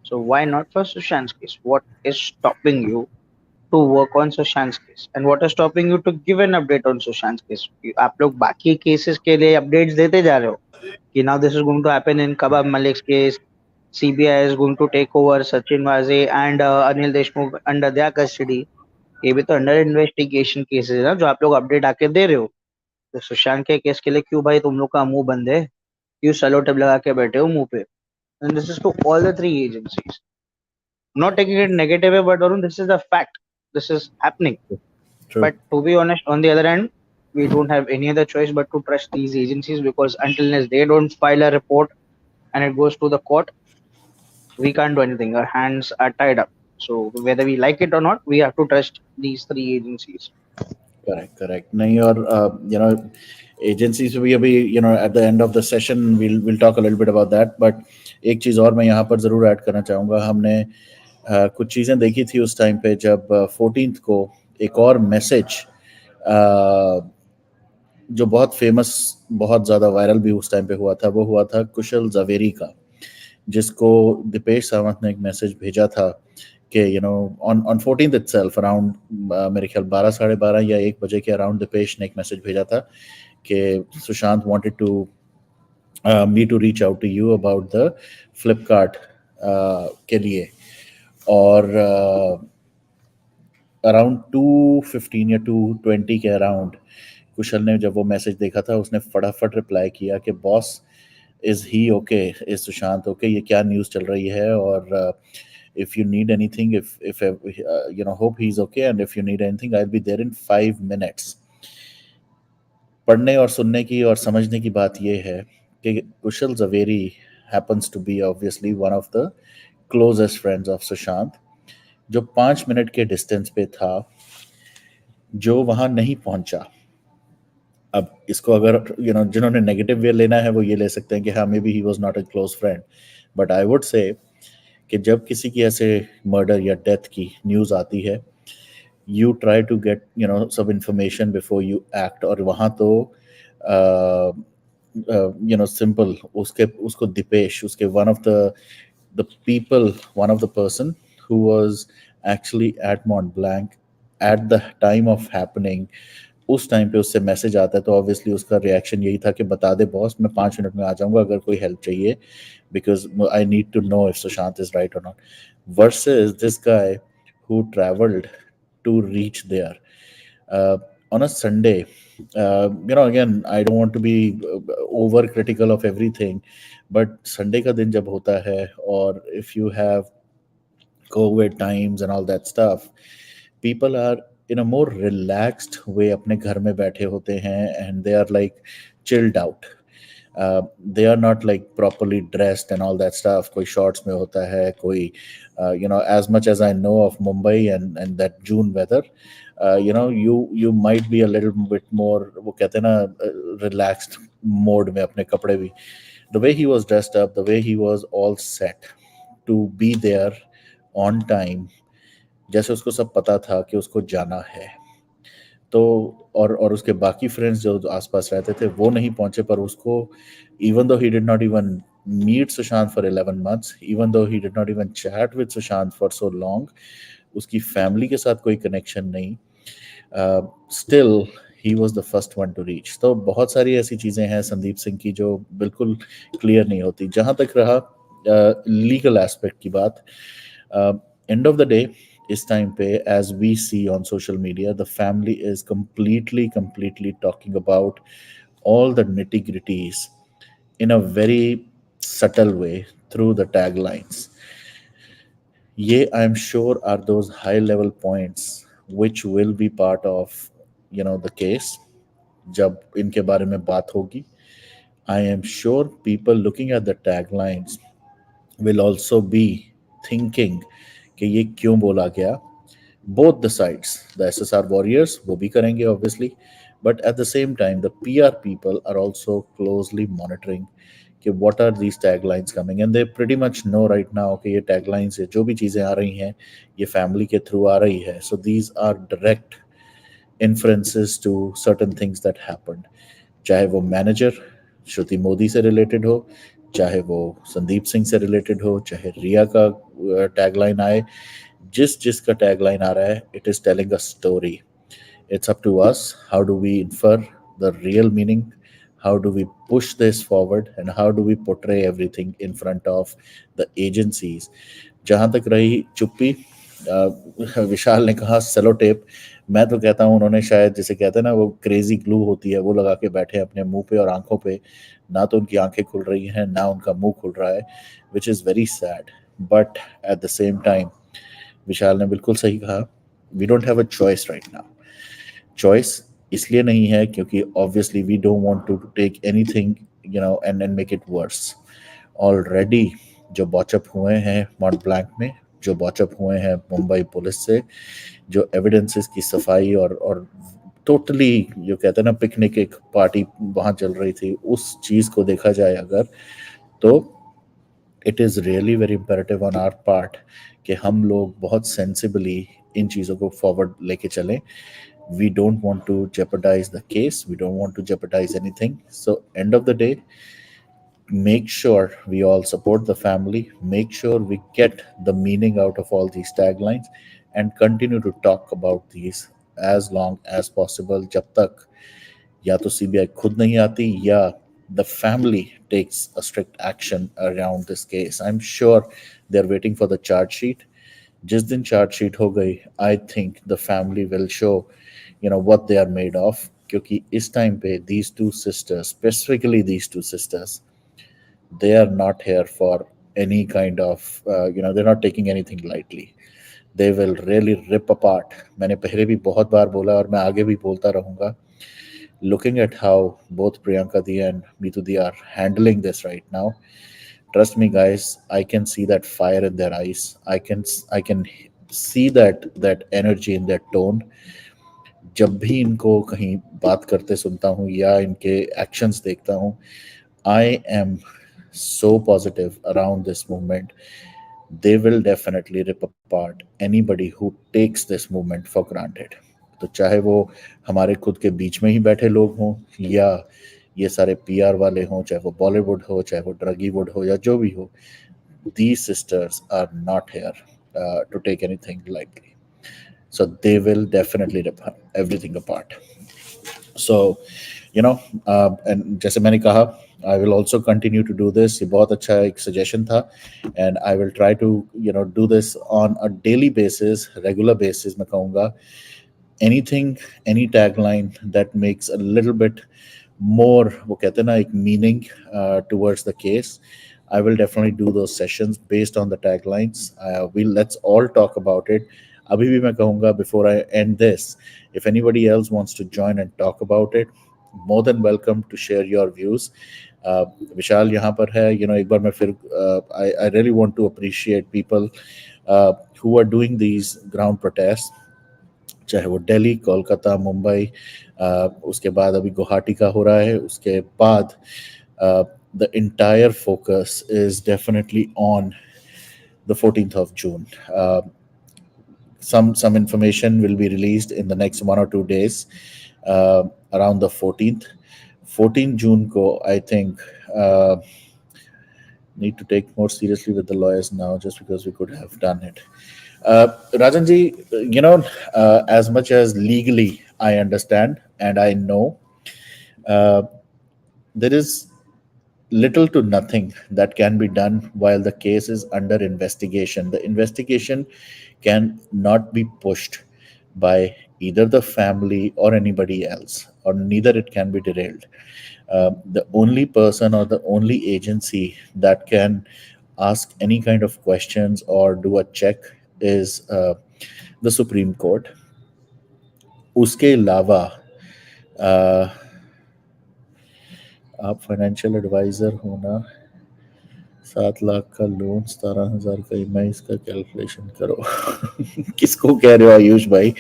So why not for Sushant's case? What is stopping you to work on Sushant's case? And what is stopping you to give an update on Sushant's case? आप लोग बाकी cases के लिए updates देते जा रहे हो कि now this is going to happen in Kabab Malik's case. CBI is going to take over Sachin Vaze and Anil Deshmukh under their custody. ये भी तो अंडर इन्वेस्टिगेशन केसेस है ना जो आप लोग अपडेट आके दे रहे हो. तो सुशांत के केस के लिए क्यों भाई तुम लोग का मुंह बंद है? क्यों सलो टेप लगा के बैठे हो मुंह पे? And this is to all the three agencies. Not taking it negative way, but Arun, this is the fact. This is happening. True. But to be honest, on the other hand, we don't have any other choice but to trust these agencies because until unless they don't file a report and it goes to the court, we can't do anything. Our hands are tied up. So whether we like it or not, we have to trust these three agencies. Correct, correct. नहीं और agencies भी अभी at the end of the session we'll talk a little bit about that. But एक चीज़ और मैं यहाँ पर ज़रूर ऐड करना चाहूँगा. हमने कुछ चीज़ें देखी थी उस टाइम पे जब 14th को एक और मैसेज जो बहुत फेमस, बहुत ज़्यादा वायरल भी उस टाइम पे हुआ था, वो हुआ था कुशल जवेरी का, जिसको दीपेश सावंत ने एक मैसेज भेजा था कि ऑन 14th itself अराउंड मेरे ख्याल 12 साढ़े 12 या 1 बजे के अराउंड दीपेश ने एक मैसेज भेजा था कि Sushant wanted to me to reach out to you about the Flipkart के लिए. और अराउंड 2:15 या 2:20 के अराउंड कुशल ने जब वो मैसेज देखा था उसने फटाफट रिप्लाई किया कि boss, is he okay, is Sushant okay, ये क्या न्यूज़ चल रही है, और if you need anything, if hope he's okay, and if you need anything I'll be there in 5 minutes. पढ़ने और सुनने की और समझने की बात ये है कि कुशल Javeri happens to be obviously one of the closest friends of Sushant, जो 5 मिनट के डिस्टेंस पे था, जो वहां नहीं पहुंचा. अब इसको अगर जिन्होंने नेगेटिव वे लेना है वो ये ले सकते हैं कि हाँ may be he was not a close friend, but I would say कि जब किसी की ऐसे मर्डर या डेथ की न्यूज़ आती है, यू ट्राई टू गेट सब इंफॉर्मेशन बिफोर यू एक्ट. और वहाँ तो सिंपल उसको दीपेश, उसके one of the person who was actually at Mont Blanc at the time of happening, उस टाइम पे उससे मैसेज आता है तो ऑब्वियसली उसका रिएक्शन यही था कि बता दे बॉस, मैं 5 मिनट में आ जाऊंगा अगर कोई हेल्प चाहिए, because I need to know if Sushant is right और not. Versus this guy who travelled to reach there on a Sunday. Again, I don't want to be over critical of everything, but Sunday का दिन जब होता है और if you have COVID times and all that stuff, people are in a more relaxed way अपने घर में बैठे होते हैं and they are like chilled out. They are not like properly dressed and all that stuff. कोई shorts में होता है, कोई as much as I know of Mumbai and that June weather, you might be a little bit more वो कहते हैं ना relaxed mode में अपने कपड़े भी. The way he was dressed up, the way he was all set to be there on time, जैसे उसको सब पता था कि उसको जाना है. तो और उसके बाकी फ्रेंड्स जो आसपास रहते थे वो नहीं पहुंचे, पर उसको even though he did not even meet Sushant for 11 months, even though he did not even chat with Sushant for so long, उसकी फैमिली के साथ कोई कनेक्शन नहीं, still he was the first one to reach. तो बहुत सारी ऐसी चीज़ें हैं संदीप सिंह की जो बिल्कुल क्लियर नहीं होती. जहाँ तक रहा लीगल एस्पेक्ट की बात, एंड ऑफ द डे इस टाइम पे as we see on social media, the family is completely talking about all the nitty-gritties in a very subtle way through the taglines. ये I am sure are those high level points which will be part of the case जब इनके बारे में बात होगी. I am sure people looking at the taglines will also be thinking कि ये क्यों बोला गया. Both the sides, the SSR warriors वो भी करेंगे obviously, but at the same time the PR people are also closely monitoring कि what are these taglines coming, and they pretty much know right now कि ये taglines से जो भी चीज़ें आ रही हैं ये family के through आ रही है. So these are direct inferences to certain things that happened. चाहे वो मैनेजर श्रुति मोदी से रिलेटेड हो, चाहे वो संदीप सिंह से रिलेटेड हो, चाहे रिया का टैगलाइन आए, जिस जिसका टैगलाइन आ रहा है, it is telling a story. It's up to us. How do we infer the real meaning? How do we push this forward? And how do we portray everything in front of the agencies? जहाँ तक रही चुप्पी, विशाल ने कहा cello tape. मैं तो कहता हूँ उन्होंने शायद जिसे कहते हैं ना वो क्रेजी ग्लू होती है वो लगा के बैठे हैं अपने मुंह पे और आंखों पे. ना तो उनकी आंखें खुल रही हैं ना उनका मुंह खुल रहा है, which is very sad. But at the same time Vishal ने बिल्कुल सही कहा, we don't have a choice right now. Choice इसलिए नहीं है क्योंकि obviously we don't want to take anything and make it worse. Already जो बॉचअप हुए हैं मॉन्ट ब्लैंक में, जो बॉचअप हुए हैं मुंबई पुलिस से, जो एविडेंसेस की सफाई और टोटली जो कहते हैं ना पिकनिक एक पार्टी वहाँ चल रही थी, उस चीज़ को देखा जाए अगर, तो it is really very imperative on our part कि हम लोग बहुत सेंसिबली इन चीज़ों को फॉरवर्ड लेके चलें. We don't want to jeopardize the case. We don't want to jeopardize anything. So, end of the day, make sure we all support the family. Make sure we get the meaning out of all these taglines, and continue to talk about these as long as possible. जब तक या तो CBI खुद नहीं आती या the family takes a strict action around this case. I'm sure they're waiting for the charge sheet. जिस दिन चार्ज शीट हो गई, I think the family will show what they are made of. क्योंकि इस टाइम पे these two sisters, specifically these two sisters, they are not here for any kind of they're not taking anything lightly. They will really rip apart. मैंने पहले भी बहुत बार बोला और मैं आगे भी बोलता रहूँगा. Looking at how both Priyanka Di and Meetu Di are handling this right now, trust me guys, I can see that fire in their eyes. I can see that energy in their tone. जब भी इनको कहीं बात करते सुनता हूँ या इनके एक्शंस देखता हूँ, I am so positive around this movement. They will definitely rip apart anybody who takes this movement for granted. तो चाहे वो हमारे खुद के बीच में ही बैठे लोग हों या ये सारे PR वाले हों, चाहे वो बॉलीवुड हो, चाहे वो ड्रगीवुड हो या जो भी हो, these sisters are not here to take anything lightly. So they will definitely rip everything apart. So and जैसे मैंने कहा, I will also continue to do this. ये बहुत अच्छा एक suggestion था, and I will try to do this on a daily basis, regular basis. मैं कहूँगा anything, any tagline that makes a little bit more वो कहते हैं ना एक meaning towards the case, I will definitely do those sessions based on the taglines. Let's all talk about it. अभी भी मैं कहूँगा before I end this, if anybody else wants to join and talk about it, more than welcome to share your views. विशाल यहाँ पर है, एक बार मैं फिर I really want to appreciate people who are doing these ground protests, चाहे वो दिल्ली, कोलकाता, मुंबई, उसके बाद अभी गुवाहाटी का हो रहा है, उसके बाद the entire focus is definitely on the 14th of June. Some information will be released in the next 1 or 2 days around the 14th June ko, I think need to take more seriously with the lawyers now, just because we could have done it. Rajan ji, as much as legally I understand and I know, there is little to nothing that can be done while the case is under investigation. The investigation can not be pushed by either the family or anybody else, or neither it can be derailed. The only person or the only agency that can ask any kind of questions or do a check is the Supreme Court. उसके अलावा uh, आप financial adviser होना, 7 लाख का loan, 17,000 का EMI, इसका calculation करो। किसको कह रहे हो आयुष भाई?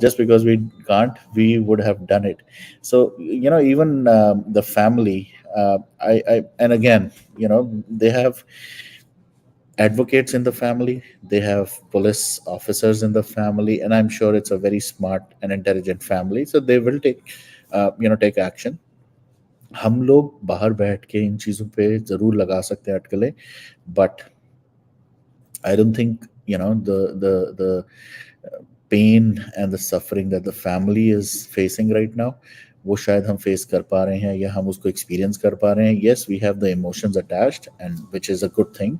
Just because we can't, we would have done it. So even the family, and again, they have advocates in the family, they have police officers in the family, and I'm sure it's a very smart and intelligent family, so they will take action. हम लोग बाहर बैठ के इन चीज़ों पे ज़रूर लगा सकते हैं अटकलें, but I don't think the pain and the suffering that the family is facing right now, वो शायद हम फेस कर पा रहे हैं या हम उसको एक्सपीरियंस कर पा रहे हैं. Yes, we have the emotions attached and which is a good thing,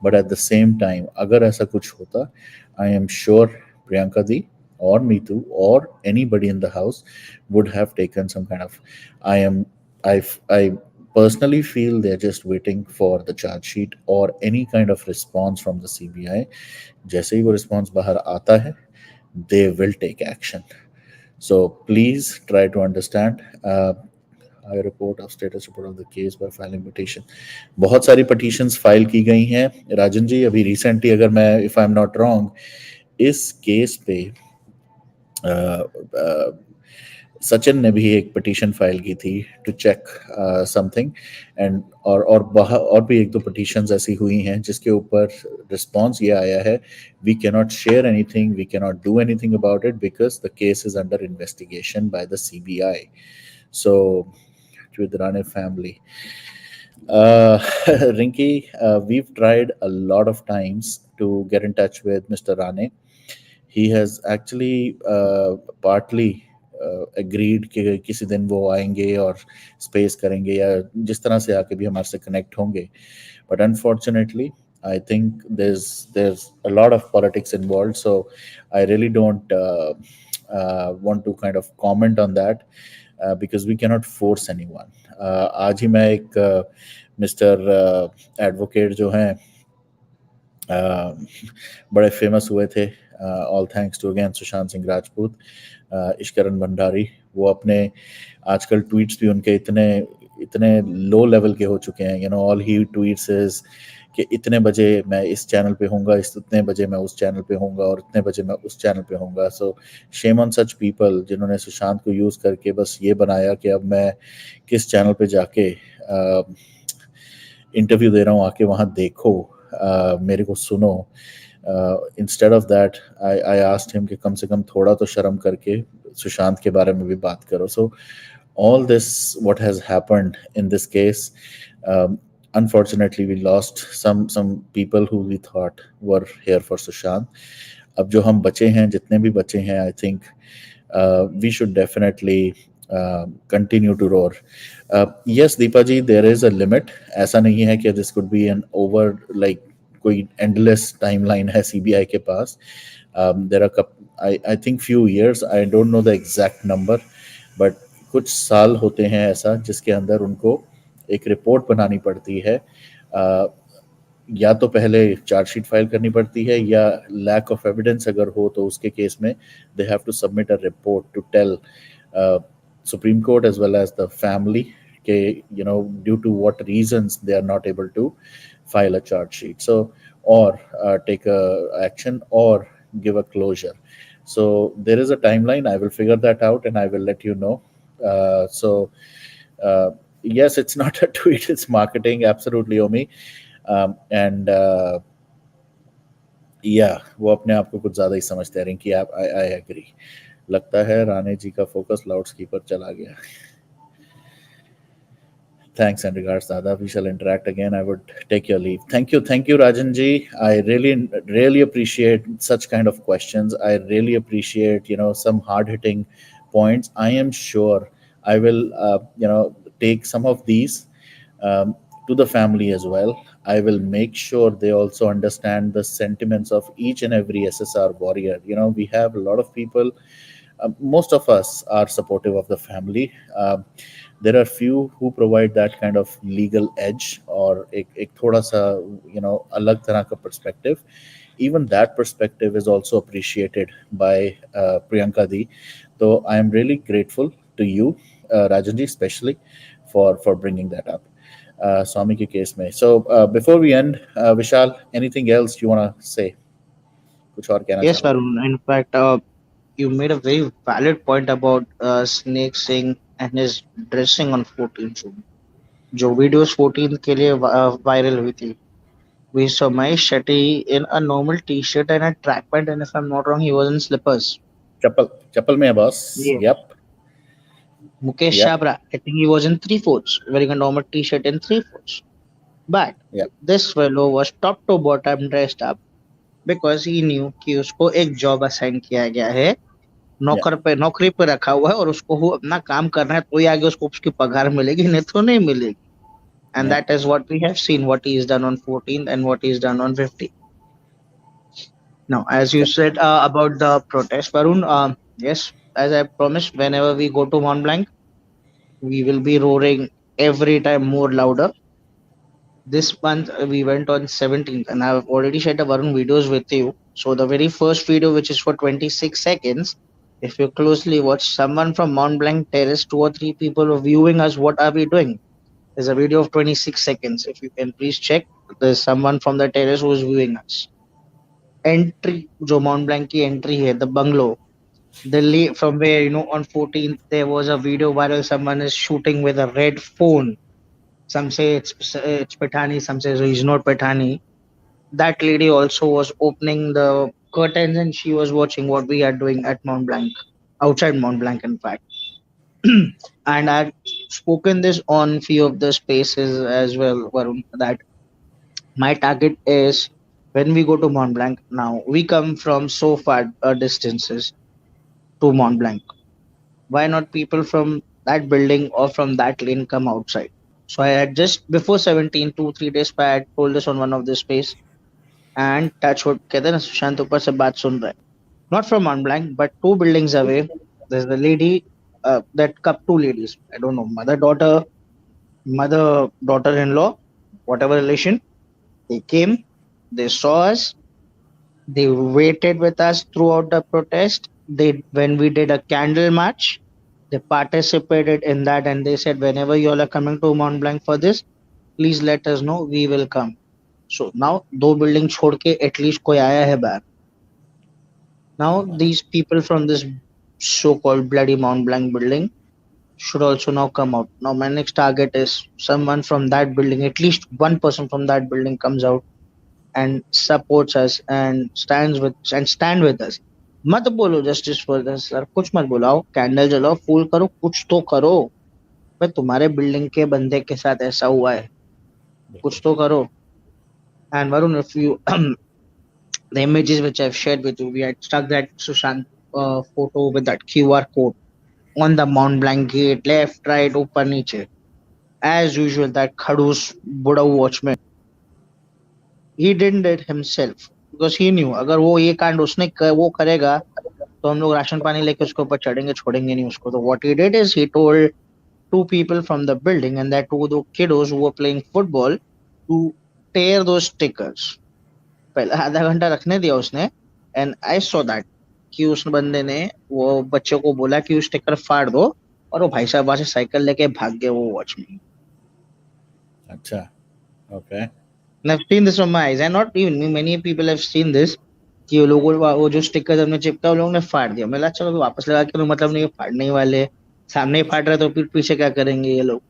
but at the same time अगर ऐसा कुछ होता, आई एम श्योर प्रियंका दी or Neetu or anybody in the house would have taken some kind of. I personally feel they're just waiting for the charge sheet or any kind of response from the CBI. जैसे ही वो response बाहर आता है, they will take action. So please try to understand. I report of status report of the case by filing petition. बहुत सारी petitions file की गई हैं राजन जी. अभी रिसेंटली, अगर मैं, if I am not wrong, इस केस पे सचिन ने भी एक पिटीशन फाइल की थी टू चेक समथिंग, एंड और भी एक दो पिटीशंस ऐसी हुई हैं जिसके ऊपर रिस्पांस ये आया है, we can not share anything, we can not do anything about it because the case is under investigation by the CBI. So with Rane family, Rinki, we've tried a lot of times to get in touch with Mr. Rane. He has actually partly agreed कि किसी दिन वो आएंगे और space करेंगे या जिस तरह से आके भी हमारे से कनेक्ट होंगे, but unfortunately I think there's a lot of politics involved, so I really don't want to kind of comment on that because we cannot force anyone. आज ही मैं एक मिस्टर एडवोकेट जो हैं बड़े फेमस हुए थे, all thanks to again Sushant Singh Rajput, Ishkaran Bhandari, वो अपने आजकल ट्वीट्स भी उनके इतने इतने लो लेवल के हो चुके हैं. ऑल ही ट्वीट्स इज कि इतने बजे मैं इस चैनल पे होऊंगा, इतने बजे मैं उस चैनल पे होऊंगा और इतने बजे मैं उस चैनल पे होऊंगा. सो शेम ऑन सच पीपल जिन्होंने सुशांत को यूज़ करके बस ये बनाया कि अब मैं किस चैनल पे जाके इंटरव्यू दे रहा हूँ, आके वहाँ देखो, मेरे को सुनो. Instead of that I asked him कि कम से कम थोड़ा तो शर्म करके सुशांत के बारे में भी बात करो. सो all this what has happened in this case, unfortunately we lost some people who we thought were here for Sushant. अब जो हम बचे हैं, जितने भी बचे हैं, I think we should definitely continue to roar. Yes Deepa ji, there is a limit. ऐसा नहीं है कि this could be an over like कोई endless timeline है CBI के पास. There are I think few years, I don't know the exact number, but कुछ साल होते हैं ऐसा जिसके अंदर उनको एक रिपोर्ट बनानी पड़ती है. या तो पहले चार्जशीट फाइल करनी पड़ती है या लैक ऑफ एविडेंस अगर हो तो उसके केस में they have to submit a report to tell supreme court as well as the family के due to what reasons they are not able to file a charge sheet, so or take a action or give a closure. So there is a timeline. I will figure that out and I will let you know. So yes, it's not a tweet, it's marketing, absolutely, Omi. And yeah, वो अपने आप को कुछ ज़्यादा ही समझते हैं कि आप. I agree. लगता है राणे जी का फोकस लाउड स्पीकर चला गया. Thanks and regards, Dada. We shall interact again. I would take your leave. Thank you, Rajan ji. I really appreciate such kind of questions. I really appreciate some hard hitting points. I am sure I will take some of these to the family as well. I will make sure they also understand the sentiments of each and every SSR warrior. We have a lot of people most of us are supportive of the family. There are few who provide that kind of legal edge or एक थोड़ा सा अलग तरह का perspective. Even that perspective is also appreciated by Priyanka Di. So I am really grateful to you, Rajanji, especially for bringing that up. Swami ke case mein. So before we end, Vishal, anything else you want to say? कुछ और कहना Yes, चाहोगे? Varun. In fact, you made a very valid point about Snake Singh and his dressing on 14th June. जो videos 14th के लिए viral हुई थी. We saw Mahesh Shetty in a normal t-shirt and a track pant, and if I'm not wrong, he was in slippers. चप्पल चप्पल में है boss. Yeah. Yep. Mukesh Yep. Chabra, I think he was in 3/4, wearing a normal t-shirt in 3/4. But Yep. this fellow was top to bottom dressed up because he knew कि उसको एक job assign किया गया है, Yeah. नौकरी पे रखा हुआ है और उसको वो अपना काम करना है तो ही आगे उसको उसकी पगार मिलेगी, नहीं तो नहीं मिलेगी. And Yeah. that is what we have seen, what he has done on 14th and what he has done on 15th. Now, as you Yep. said about the protest, Varun, yes, as I promised, whenever we go to Mont Blanc, we will be roaring every time more louder. This month we went on 17th, and I've already shared the Varun videos with you. So the very first video, which is for 26 seconds, if you closely watch, someone from Mont Blanc Terrace, two or three people are viewing us. What are we doing? There's a video of 26 seconds. If you can please check, there's someone from the terrace who is viewing us. Entry, जो Mont Blanc की entry है, the bungalow. Delhi, from where, on 14th, there was a video viral. Someone is shooting with a red phone. Some say it's Patani, some say he's not Patani. That lady also was opening the curtains and she was watching what we are doing at Mont Blanc, outside Mont Blanc, in fact. And I've spoken this on few of the spaces as well, Varun, that my target is when we go to Mont Blanc. Now we come from so far distances to Mont Blanc. Why not people from that building or from that lane come outside? So I had just before 17, 2, 3 days prior, I had told this on one of the space, and touch wood कहते हैं ना सुशांत ऊपर से बात सुन रहा है. Not from Mont Blanc, but two buildings away. There's the lady, that couple, two ladies. I don't know, mother daughter-in-law, whatever relation. They came, they saw us, they waited with us throughout the protest. They when we did a candle march, they participated in that and they said whenever you all are coming to Mont Blanc for this, please let us know, we will come. So now दो building छोड़ के at least कोई आया है बाहर. Now these people from this so-called bloody Mont Blanc building should also now come out. Now my next target is someone from that building, at least one person from that building comes out and supports us and stand with us. मत बोलो justice for the sir, कुछ मत बुलाओ, candle जलाओ, फूल करो, कुछ तो करो. भाई तुम्हारे बिल्डिंग के बंदे के साथ ऐसा हुआ है, कुछ तो करो. And Varun, if you the images which I've shared with you, we had stuck that Sushant photo with that QR code on the Mont Blanc gate, left, right, ऊपर नीचे. As usual, that खड़ूस बुढ़ा watchman, he didn't it himself because he knew अगर वो ये कांड उसने वो करेगा तो हम लोग राशन पानी लेके उसके ऊपर चढ़ेंगे, छोड़ेंगे नहीं उसको. तो what he did is he told two people from the building and that two the kiddos who were playing football to tear those stickers. पहले आधा घंटा रखने दिया उसने and I saw that कि उस बंदे ने वो बच्चों को बोला कि वो स्टिकर फाड़ दो और वो भाई साहब वहां से साइकिल लेके भाग गए वो वॉचमैन. अच्छा. Okay. And I've seen this from my eyes, and not even me, many people have seen this कि वो लोगों वो जो स्टिकर हमने चिपका वो लोगों ने फाड़ दिया. मैं चलो वापस लगा के मतलब नहीं फाड़ने ही वाले, सामने ही फाड़ रहे तो फिर पीछे क्या करेंगे ये लोग.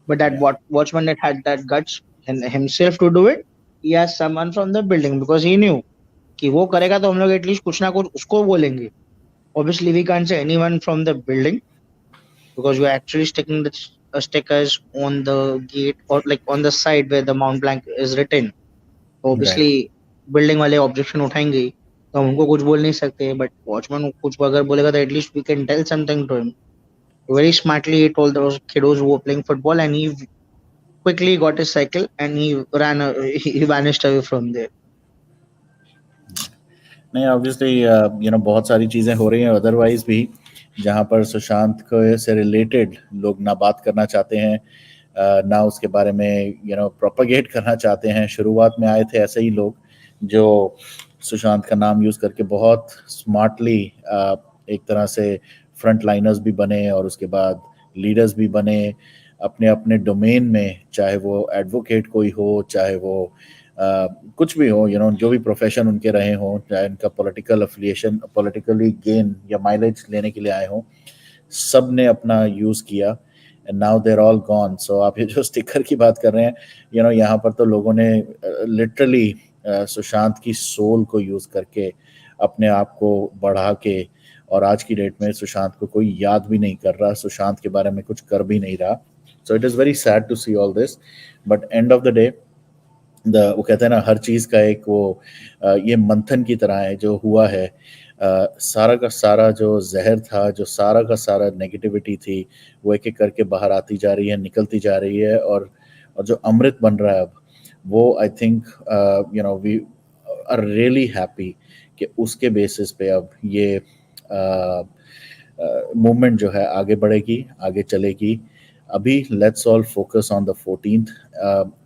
But that watchman that had that guts and himself to do it, he has someone from the building because he knew कि वो करेगा तो हम लोग एटलीस्ट कुछ ना कुछ उसको बोलेंगे. Obviously, we can't say anyone from the building because we're actually sticking the stickers on the gate or like on the side where the Mont Blanc is written. Obviously, building वाले objection उठाएंगे ही, तो हम उनको कुछ बोल नहीं सकते. But watchman कुछ अगर बोलेगा तो at least we can tell something to him. Very smartly, he told those kiddos who were playing football, and he quickly got his cycle and he vanished away from there. नहीं, obviously बहुत सारी चीज़ें हो रही हैं otherwise भी, जहाँ पर सुशांत को से रिलेटेड लोग ना बात करना चाहते हैं, ना उसके बारे में प्रोपगेट करना चाहते हैं। शुरुआत में आए थे ऐसे ही लोग जो सुशांत का नाम यूज़ करके बहुत स्मार्टली एक तरह से फ्रंट लाइनर्स भी बने और उसके बाद लीडर्स भी बने अपने अपने डोमेन में, चाहे वो एडवोकेट कोई हो, चाहे वो कुछ भी हो, जो भी प्रोफेशन उनके रहे हों, चाहे उनका पॉलिटिकल अफिलिएशन, पॉलिटिकली गेन या माइलेज लेने के लिए आए हों, सब ने अपना यूज़ किया and now they're all gone. So आप ये जो स्टिकर की बात कर रहे हैं, यहाँ पर तो लोगों ने लिटरली सुशांत की सोल को यूज़ करके अपने आप को बढ़ा के, और आज की डेट में सुशांत को कोई याद भी नहीं कर रहा, सुशांत के बारे में कुछ कर भी नहीं रहा। So it is very sad to see all this, but end of the day वो कहते हैं ना, हर चीज़ का एक वो ये मंथन की तरह है जो हुआ है। सारा का सारा जो जहर था, जो सारा का सारा नेगेटिविटी थी, वो एक एक करके बाहर आती जा रही है, निकलती जा रही है, और जो अमृत बन रहा है अब, वो I think we are really happy कि उसके बेसिस पे अब ये मूवमेंट जो है आगे बढ़ेगी, आगे चलेगी। अभी let's all focus on the 14th,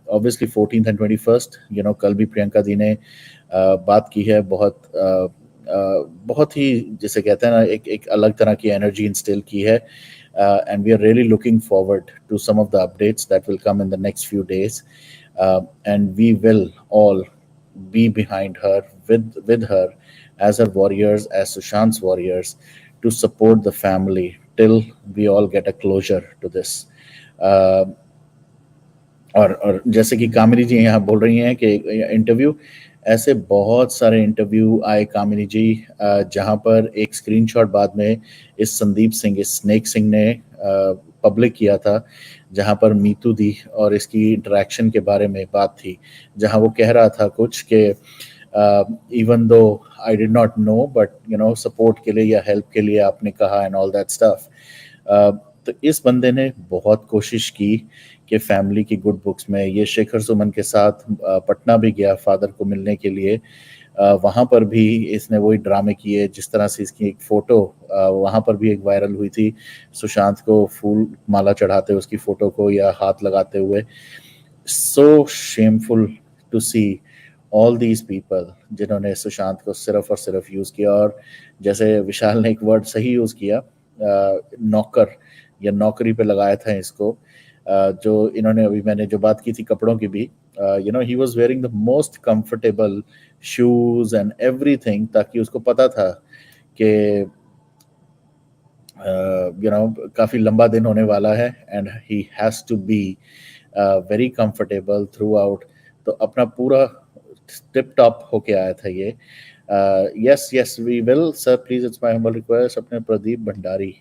obviously 14th and 21st, कल भी प्रियंका दी ने बात की है, बहुत ही जिसे कहते हैं ना, एक अलग तरह की एनर्जी इंस्टिल की है, and we are really looking forward to some of the updates that will come in the next few days, and we will all be behind her, with her, as her warriors, as Sushant's warriors, to support the family till we all get a closure to this. Uh, और जैसे कि कामिनी जी यहाँ बोल रही हैं कि interview, ऐसे बहुत सारे इंटरव्यू आए कामिनी जी, जहाँ पर एक स्क्रीनशॉट बाद में इस संदीप सिंह, इस स्नेक सिंह ने पब्लिक किया था, जहाँ पर मीतू दी और इसकी इंटरेक्शन के बारे में बात थी, जहाँ वो कह रहा था कुछ कि even though I did not know, but support के लिए या हेल्प के लिए आपने कहा एंड ऑल दैट स्टफ। तो इस बंदे ने बहुत कोशिश की कि फैमिली की गुड बुक्स में, ये शेखर सुमन के साथ पटना भी गया फादर को मिलने के लिए, वहाँ पर भी इसने वही ड्रामे किए, जिस तरह से इसकी एक फ़ोटो वहाँ पर भी एक वायरल हुई थी, सुशांत को फूल माला चढ़ाते उसकी फ़ोटो को या हाथ लगाते हुए। So shameful to see all these people जिन्होंने सुशांत को सिर्फ और सिर्फ यूज़ किया, और जैसे विशाल ने एक वर्ड सही यूज़ किया, नौकर या नौकरी पे लगाया था इसको, जो इन्होंने अभी मैंने जो बात की थी कपड़ों की भी, he was wearing the most comfortable shoes and everything, ताकि उसको पता था कि काफ़ी लंबा दिन होने वाला है and he has to be very comfortable throughout. तो अपना पूरा टिप टॉप होके आया था ये। Yes yes we will sir, please it's my humble request, अपने प्रदीप भंडारी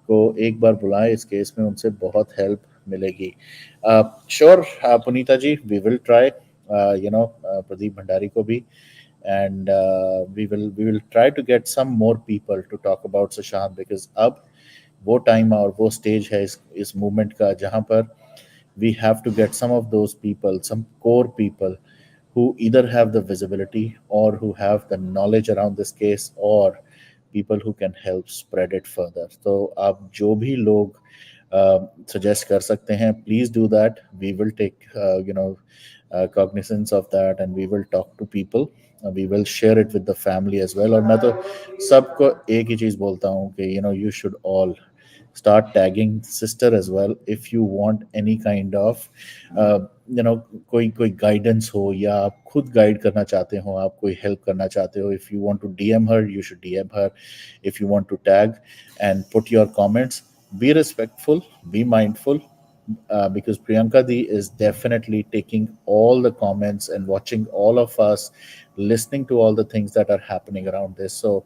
को एक बार बुलाएं इस केस में, उनसे बहुत हेल्प मिलेगी। Sure Punita ji, we will try Pradeep Bhandari को भी, and we will try to get some more people to talk about Sushant, because अब वो टाइम और वो स्टेज है इस मूवमेंट का जहाँ पर we have to get some of those people, some core people who either have the visibility or who have the knowledge around this case, or people who can help spread it further. तो आप जो भी लोग suggest कर सकते हैं, please do that. We will take cognizance of that and we will talk to people. We will share it with the family as well. और मैं तो सबको एक ही चीज़ बोलता हूँ कि you should all start tagging sister as well if you want any kind of कोई guidance हो, या आप खुद गाइड करना चाहते हो, आप कोई हेल्प करना चाहते हो, if you want to DM her, you should DM her. If you want to tag and put your comments, be respectful, be mindful, because Priyanka Di is definitely taking all the comments and watching all of us, listening to all the things that are happening around this. So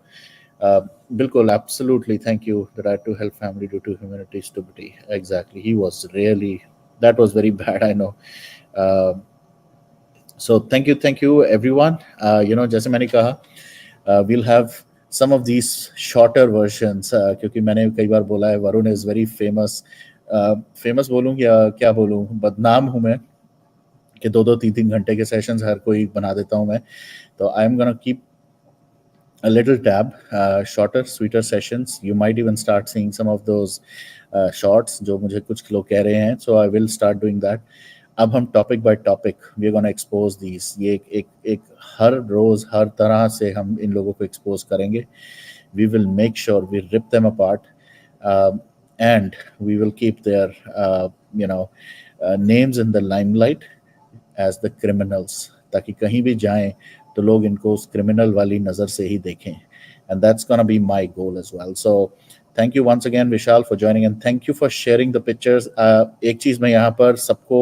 Bilkul, absolutely. Thank you. The right to help family due to humanity stupidity. Exactly. He was really, that was very bad, I know. So thank you, everyone. जैसे मैंने कहा, we'll have some of these shorter versions, क्योंकि मैंने कई बार बोला है Varun is very famous. Famous बोलूँ या क्या बोलूँ, बदनाम हूँ मैं कि 2-2 3-3 घंटे के सेशंस हर कोई बना देता हूँ मैं। तो I am gonna keep a little tab, shorter, sweeter sessions. You might even start seeing some of those shorts जो मुझे कुछ लोग कह रहे हैं. So I will start doing that. अब हम topic by topic we are gonna expose these. ये एक हर रोज हर तरह से हम इन लोगों को एक्सपोज करेंगे. We will make sure we rip them apart, and we will keep their names in the limelight as the criminals, ताकि कहीं भी जाएं तो लोग इनको उस क्रिमिनल वाली नज़र से ही देखें. And that's going to be my goal as well. So thank you once again Vishal for joining, and thank you for sharing the pictures. एक चीज़ मैं यहाँ पर सबको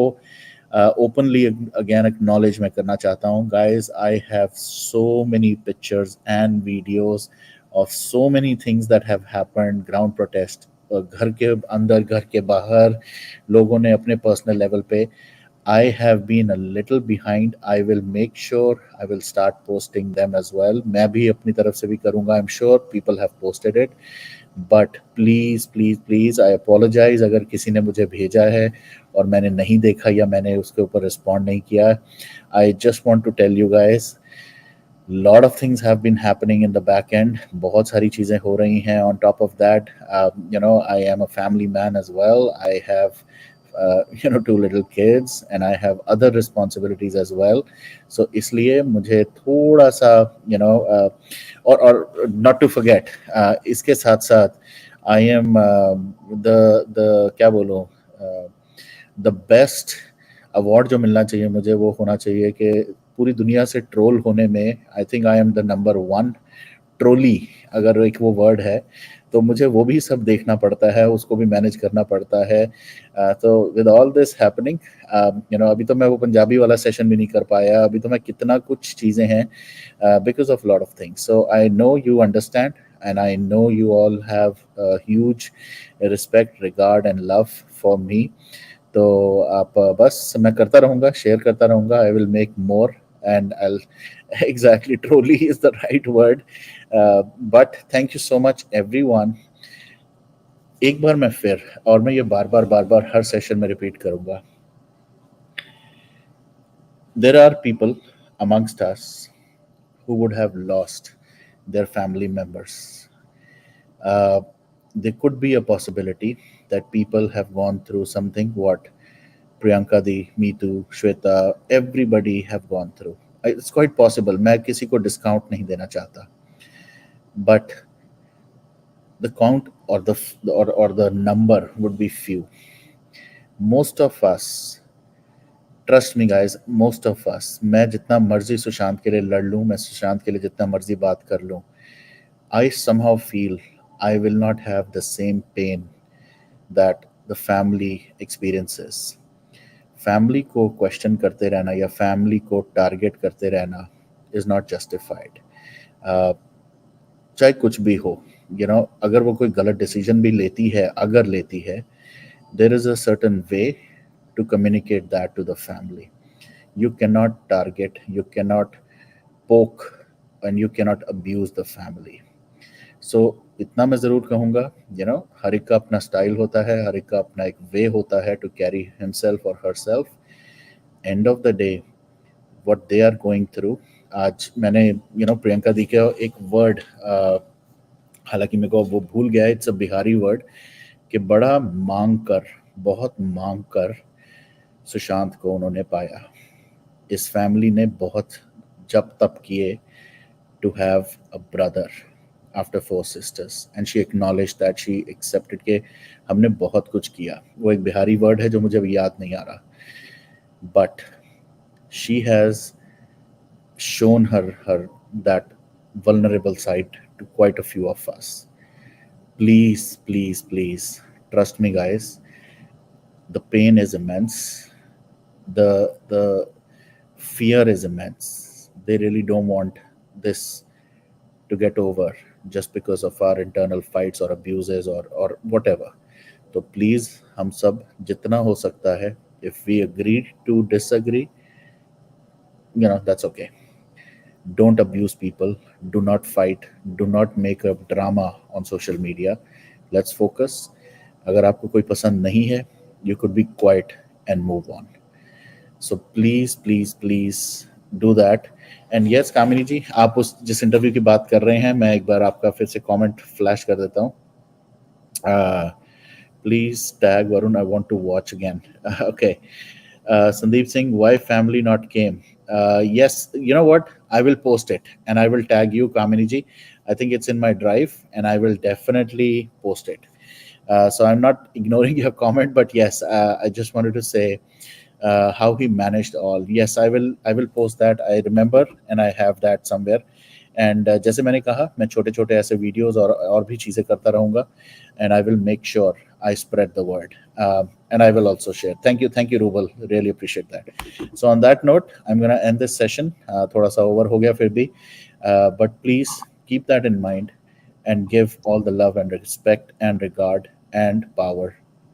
openly again acknowledge मैं करना चाहता हूँ. Guys, I have so many pictures and videos of so many things that have happened, ground protest, घर के अंदर घर के बाहर लोगों ने अपने पर्सनल लेवल पे. I have been a little behind. I will make sure I will start posting them as well. मैं भी अपनी तरफ से भी करूँगा. I'm sure people have posted it. But please, please, please, I apologize अगर किसी ने मुझे भेजा है और मैंने नहीं देखा या मैंने उसके ऊपर रिस्पॉन्ड नहीं किया. I just want to tell you guys, lot of things have been happening in the back end. बहुत सारी चीज़ें हो रही हैं. On top of that, I am a family man as well. I have two little kids and I have other responsibilities as well. So इसलिए मुझे थोड़ा सा और not to forget, इसके साथ साथ I am the क्या बोलूँ, the best अवार्ड जो मिलना चाहिए मुझे वो होना चाहिए कि पूरी दुनिया से ट्रोल होने में I think I am the number 1 trolley, अगर एक वो वर्ड है तो मुझे वो भी सब देखना पड़ता है, उसको भी मैनेज करना पड़ता है. तो विद ऑल दिस हैपनिंग, अभी तो मैं वो पंजाबी वाला सेशन भी नहीं कर पाया. अभी तो मैं कितना कुछ चीज़ें हैं because of lot of things. So I know you understand and I know you all have a huge respect, regard and love for me. तो आप बस मैं करता रहूँगा, शेयर करता रहूँगा. I will make more and I'll exactly, truly is the right word. But thank you so much everyone. एक बार मैं फिर, और मैं ये बार बार हर सेशन में रिपीट करूँगा. There are people amongst us who would have lost their family members. There could be a possibility that people have gone through something what Priyanka Di, Me Too, Shweta, everybody have gone through. It's quite possible. मैं किसी को discount नहीं देना चाहता. But the count or the number would be few. Most of us, trust me guys, most of us, मैं जितना मर्जी सुशांत के लिए लड़ लूँ, मैं सुशांत के लिए जितना मर्जी बात कर लूँ, I somehow feel I will not have the same pain that the family experiences. Family को क्वेश्चन करते रहना या फैमिली को टारगेट करते रहना इज़ नॉट जस्टिफाइड. चाहे कुछ भी हो, अगर वो कोई गलत डिसीजन भी लेती है, अगर लेती है, there is a certain way to communicate that to the family. You can not target, you can not poke and you can not abuse the family. So इतना मैं ज़रूर कहूँगा, हर एक का अपना स्टाइल होता है, हर एक का अपना एक वे होता है टू कैरी हिमसेल्फ और herself. End of the day what they are going through. आज मैंने प्रियंका दी का एक वर्ड, हालांकि मेरे को वो भूल गया, इट्स अ बिहारी वर्ड, कि बड़ा मांग कर, बहुत मांग कर सुशांत को उन्होंने पाया. इस फैमिली ने बहुत जप तप किए to have a brother after 4 sisters, and she acknowledged that, she accepted के हमने बहुत कुछ किया. वो एक बिहारी वर्ड है जो मुझे अभी याद नहीं आ रहा, but she has shown her that vulnerable side to quite a few of us. Please, please, please trust me guys, the pain is immense, the fear is immense. They really don't want this to get over just because of our internal fights or abuses or whatever. तो please हम सब जितना हो सकता है, if we agree to disagree, that's okay. Don't abuse people, do not fight, do not make a drama on social media. Let's focus. अगर आपको कोई पसंद नहीं है, you could be quiet and move on. So please, please, please do that. And yes, कामिनी जी, आप उस जिस interview की बात कर रहे हैं, मैं एक बार आपका फिर से कमेंट फ्लैश कर देता हूँ. Please tag Varun, I want to watch again. Okay. Sandip Singh, why family not came? Yes, you know what? I will post it and I will tag you, Kamini ji. I think it's in my drive and I will definitely post it. So I'm not ignoring your comment, but yes, I just wanted to say how he managed all. Yes, I will post that. I remember and I have that somewhere. And जैसे मैंने कहा, मैं छोटे छोटे ऐसे videos और भी चीज़ें करता रहूँगा, and I will make sure I spread the word, and I will also share. Thank you rouble, really appreciate that. So on that note I am gonna and this session. थोड़ा सा over हो गया फिर भी, but please keep that in mind and give all the love and respect and regard and power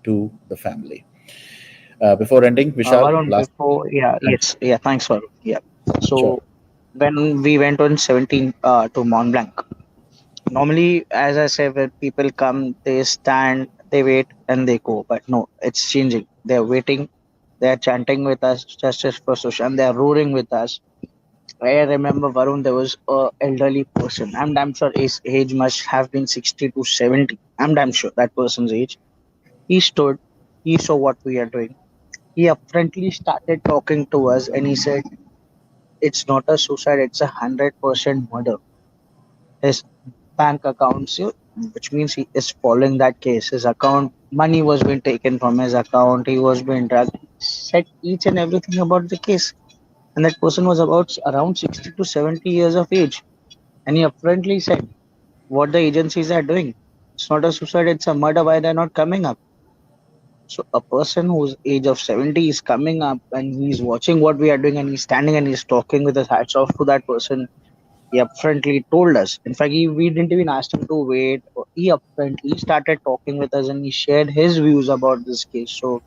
to the family. Before ending, Vishal, Varun, last. thanks, Varun. Yeah. So Sure. when we went on 17 to Mont Blanc, normally, as I said, when people come, they stand, they wait, and they go. But no, it's changing. They're waiting, they're chanting with us, justice for Sushant, they're roaring with us. I remember, Varun, there was a elderly person. I'm damn sure his age must have been 60 to 70. I'm damn sure that person's age. He stood, he saw what we are doing. He upfrontly started talking to us and he said, it's not a suicide, it's 100% murder. His bank accounts, which means he is following that case. His account, money was being taken from his account, he was being drugged. Said each and everything about the case. And that person was about around 60 to 70 years of age. And he upfrontly said what the agencies are doing. It's not a suicide, it's a murder. Why they're not coming up? So a person whose age of 70 is coming up and he's watching what we are doing and he's standing and he's talking with his hats off to that person. He upfrontly told us. In fact, we didn't even ask him to wait. He upfrontly started talking with us and he shared his views about this case. So,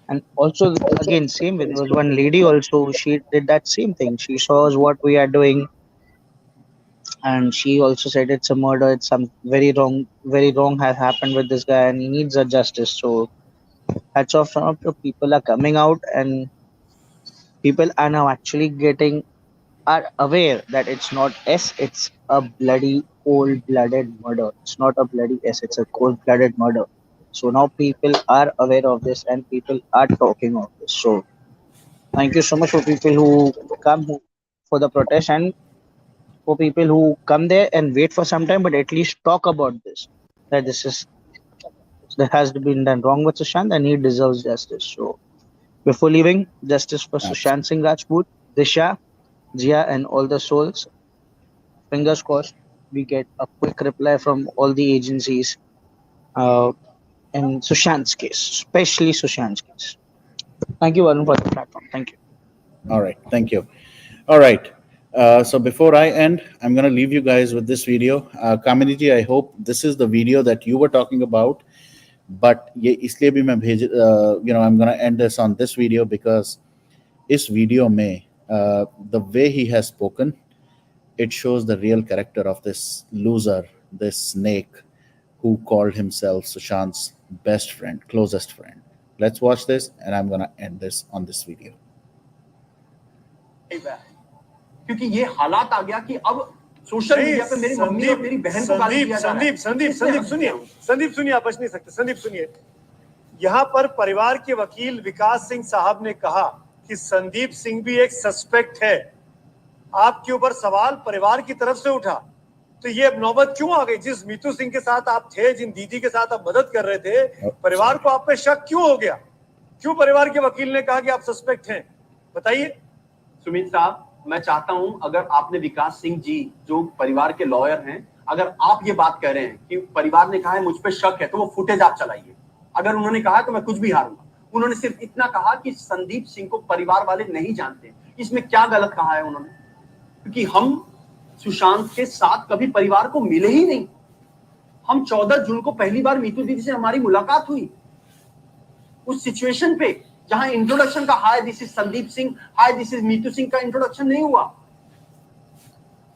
and also again, same way. There was one lady also. She did that same thing. She saw us what we are doing, and she also said it's a murder. It's some very wrong has happened with this guy, and he needs a justice. So, hats off, some of the people are coming out, and people are now actually getting are aware that it's not S, it's a bloody cold-blooded murder. It's not a bloody S, it's a cold-blooded murder. So now people are aware of this and people are talking of this. So thank you so much for people who come for the protest and for people who come there and wait for some time, but at least talk about this. That that has been done wrong with Sushant and he deserves justice. So before leaving, justice for Sushant Singh Rajput, Disha, Jia, and all the souls. Fingers crossed we get a quick reply from all the agencies uh, in Sushant's case, especially Sushant's case. Thank you, Varun, for the platform. Thank you. All right, thank you. All right. So before I end, I'm going to leave you guys with this video. Kamini ji, I hope this is the video that you were talking about. But ये इसलिए भी मैं भेज, I'm going to end this on this video because इस video में the way he has spoken, it shows the real character of this loser, this snake who called himself Sushant's best friend, closest friend. Let's watch this, and I'm going to end this on this video. क्योंकि ये हालात आ गया कि अब social media पे मेरी mummy और मेरी बहन को गाली दिया जा रहा है। संदीप सुनिए, आप बच नहीं सकते। संदीप सुनिए, यहाँ पर परिवार के वकील विकास सिंह साहब ने कहा कि संदीप सिंह भी एक सस्पेक्ट है। आपके ऊपर सवाल परिवार की तरफ से उठा, तो ये अब नौबत क्यों आ गई? जिस मीतू सिंह के साथ आप थे, जिन दीदी के साथ आप मदद कर रहे थे, परिवार को आप पे शक क्यों हो गया? क्यों परिवार के वकील ने कहा कि आप सस्पेक्ट हैं? बताइए। सुमित साहब, मैं चाहता हूं, अगर आपने विकास सिंह जी जो परिवार के लॉयर हैं, अगर आप ये बात कह रहे हैं कि परिवार ने कहा है मुझ पे शक है, तो वो फुटेज आप चलाइए। अगर उन्होंने कहा तो मैं कुछ भी हारूंगा। उन्होंने सिर्फ इतना कहा कि संदीप सिंह को परिवार वाले नहीं जानते। इसमें क्या गलत कहा है उन्होंने? क्योंकि हम सुशांत के साथ कभी परिवार को मिले ही नहीं। हम 14 जून को पहली बार मीतू दीदी से हमारी मुलाकात हुई, उस सिचुएशन पे जहां इंट्रोडक्शन का hi this is Sandeep Singh, hi this is Meetu Singh का इंट्रोडक्शन नहीं हुआ।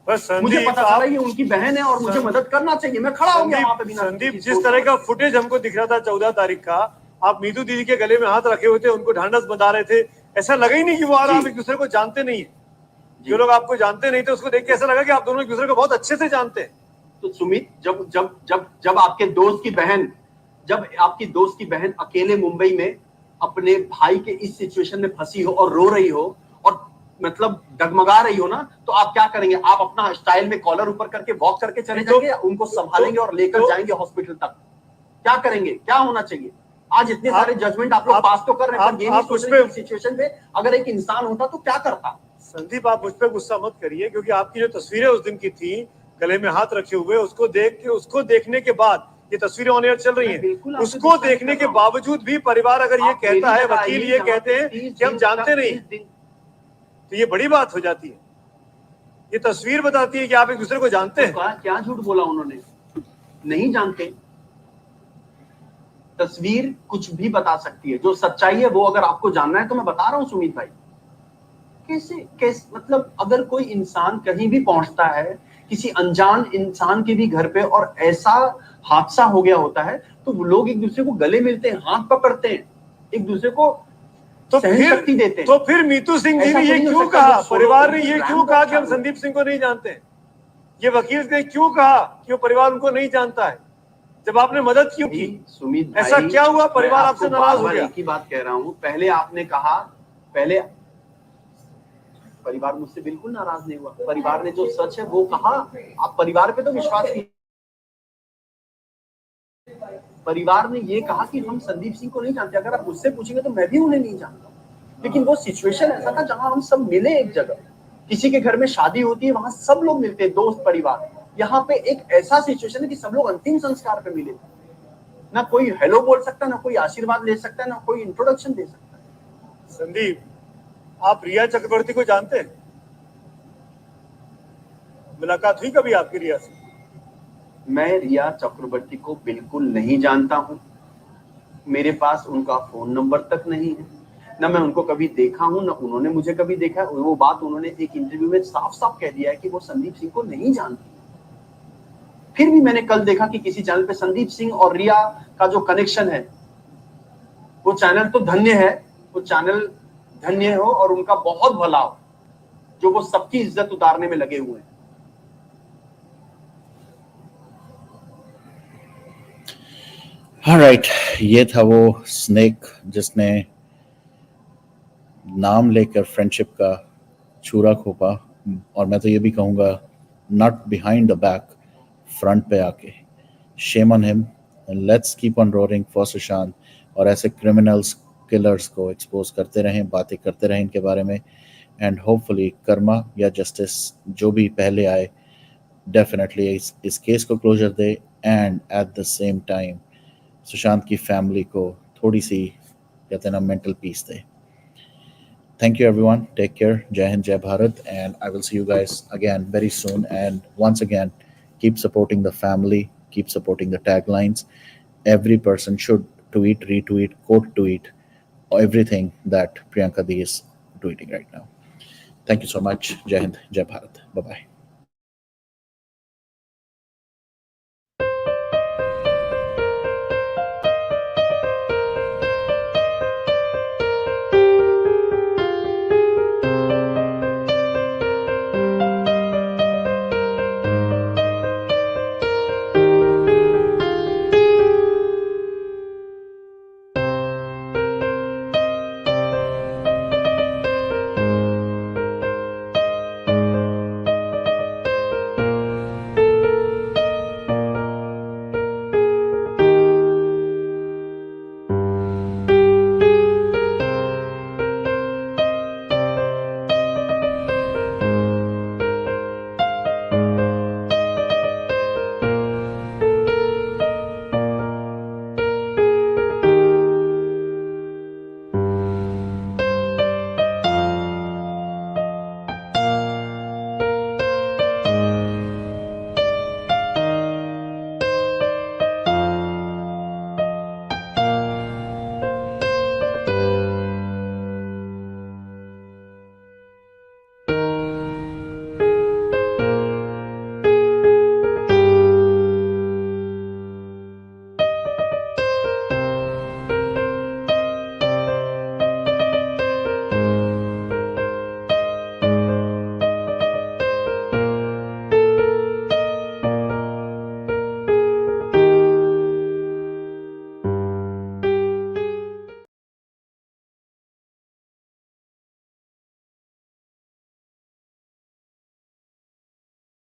बस मुझे पता चला ये उनकी बहन है और मुझे मदद करना चाहिए। मैं खड़ा हो गया वहां पे बिना। संदीप, जिस तरह का फुटेज हमको दिख रहा था 14 तारीख का, आप मीतू दीदी के गले में हाथ रखे हुए थे, उनको ढांढस बंधा रहे थे, ऐसा लगा ही नहीं कि वो आप एक दूसरे को जानते नहीं है। जो लोग आपको जानते नहीं थे उसको देख के ऐसा लगा कि आप दोनों एक दूसरे को बहुत अच्छे से जानते हैं। तो सुमित, जब जब जब जब आपके दोस्त की बहन, जब आपकी दोस्त की बहन अकेले मुंबई में अपने भाई के इस सिचुएशन में फंसी हो और रो रही हो और मतलब डगमगा रही हो ना, तो आप क्या करेंगे? आप अपना स्टाइल में कॉलर ऊपर करके वॉक करके चले जाएंगे या उनको संभालेंगे और लेकर जाएंगे हॉस्पिटल तक? क्या करेंगे? क्या होना चाहिए? आज इतने सारे जजमेंट आप लोग पास तो कर रहे हैं, पर ये नहीं सोच रहे सिचुएशन में अगर एक इंसान होता तो क्या करता? संदीप, आप मुझ पर गुस्सा मत करिए, क्योंकि आपकी जो तस्वीरें उस दिन की थी गले में हाथ रखे हुए, उसको देखने के बाद ये तस्वीरें ऑन एयर चल रही हैं। उसको देखने के बावजूद भी परिवार अगर ये कहता है, वकील ये कहते हैं कि हम जानते नहीं, तो ये बड़ी बात हो जाती है। ये तस्वीर बताती है कि आप एक दूसरे को जानते हैं। क्या झूठ बोला उन्होंने? नहीं जानते। तस्वीर कुछ भी बता सकती है, जो सच्चाई है वो अगर आपको जानना है तो मैं बता रहा हूं सुमित भाई। कैसे मतलब अगर कोई इंसान कहीं भी पहुंचता है, किसी अनजान इंसान के भी घर पे, और ऐसा हादसा हो गया होता है, तो लोग एक दूसरे को गले मिलते हैं, हाथ पकड़ते हैं, एक दूसरे को तो शक्ति देते हैं। तो फिर मीतू सिंह जी ने ये क्यों कहा, परिवार ने ये क्यों कहा कि हम संदीप सिंह को नहीं जानते हैं? ये वकील ने क्यों कहा कि वो परिवार उनको नहीं जानता है, जब आपने मदद क्यों की? सुमित, ऐसा क्या हुआ परिवार आपसे नाराज हो गया? एक ही बात कह रहा हूं, पहले आपने कहा, पहले परिवार मुझसे बिल्कुल नाराज नहीं हुआ। परिवार ने जो सच है वो कहा। आप परिवार पे तो विश्वास नहीं, परिवार ने ये कहा कि हम संदीप सिंह को नहीं जानते। अगर आप मुझसे पूछेंगे तो मैं भी उन्हें नहीं जानता, लेकिन वो सिचुएशन ऐसा था जहां हम सब मिले एक जगह। किसी के घर में शादी होती है, वहां सब लोग मिलते हैं, दोस्त परिवार। यहाँ पे एक ऐसा सिचुएशन है कि सब लोग अंतिम संस्कार पे मिले थे। ना कोई हेलो बोल सकता, ना कोई आशीर्वाद ले सकता, ना कोई इंट्रोडक्शन दे सकता। संदीप, आप रिया चक्रवर्ती को जानते हैं? मुलाकात हुई कभी आपकी रिया से? मैं रिया चक्रवर्ती को बिल्कुल नहीं जानता हूं। मेरे पास उनका फोन नंबर तक नहीं है, ना मैं उनको कभी देखा हूं, ना उन्होंने मुझे कभी देखा है। वो बात उन्होंने एक इंटरव्यू में साफ साफ कह दिया है कि वो संदीप सिंह को नहीं जानती। फिर भी मैंने कल देखा कि किसी चैनल पे संदीप सिंह और रिया का जो कनेक्शन है, वो चैनल तो धन्य है, वो चैनल धन्य हो और उनका बहुत भला हो, जो वो सबकी इज्जत उतारने में लगे हुए हैं। ऑलराइट, ये था वो स्नेक जिसने नाम लेकर फ्रेंडशिप का छुरा खोपा, और मैं तो ये भी कहूँगा not behind the back, front पे आके। Shame on him, let's keep on roaring for Sushant, और ऐसे क्रिमिनल्स, किलर्स को एक्सपोज करते रहें, बातें करते रहें इनके बारे में, एंड होपफुली कर्मा या जस्टिस जो भी पहले आए डेफिनेटली इस केस को क्लोजर दे, and at the same time Sushant की फैमिली को थोड़ी सी, कहते हैं ना, मेंटल पीस दे। Thank you, everyone. Take care. Jai Hind, Jai Bharat. And I will see you guys again very soon. And once again, keep supporting the family, keep supporting the taglines. Every person should tweet, retweet, quote tweet everything that Priyanka D is tweeting right now. Thank you so much. Jai Hind, Jai Bharat. Bye bye.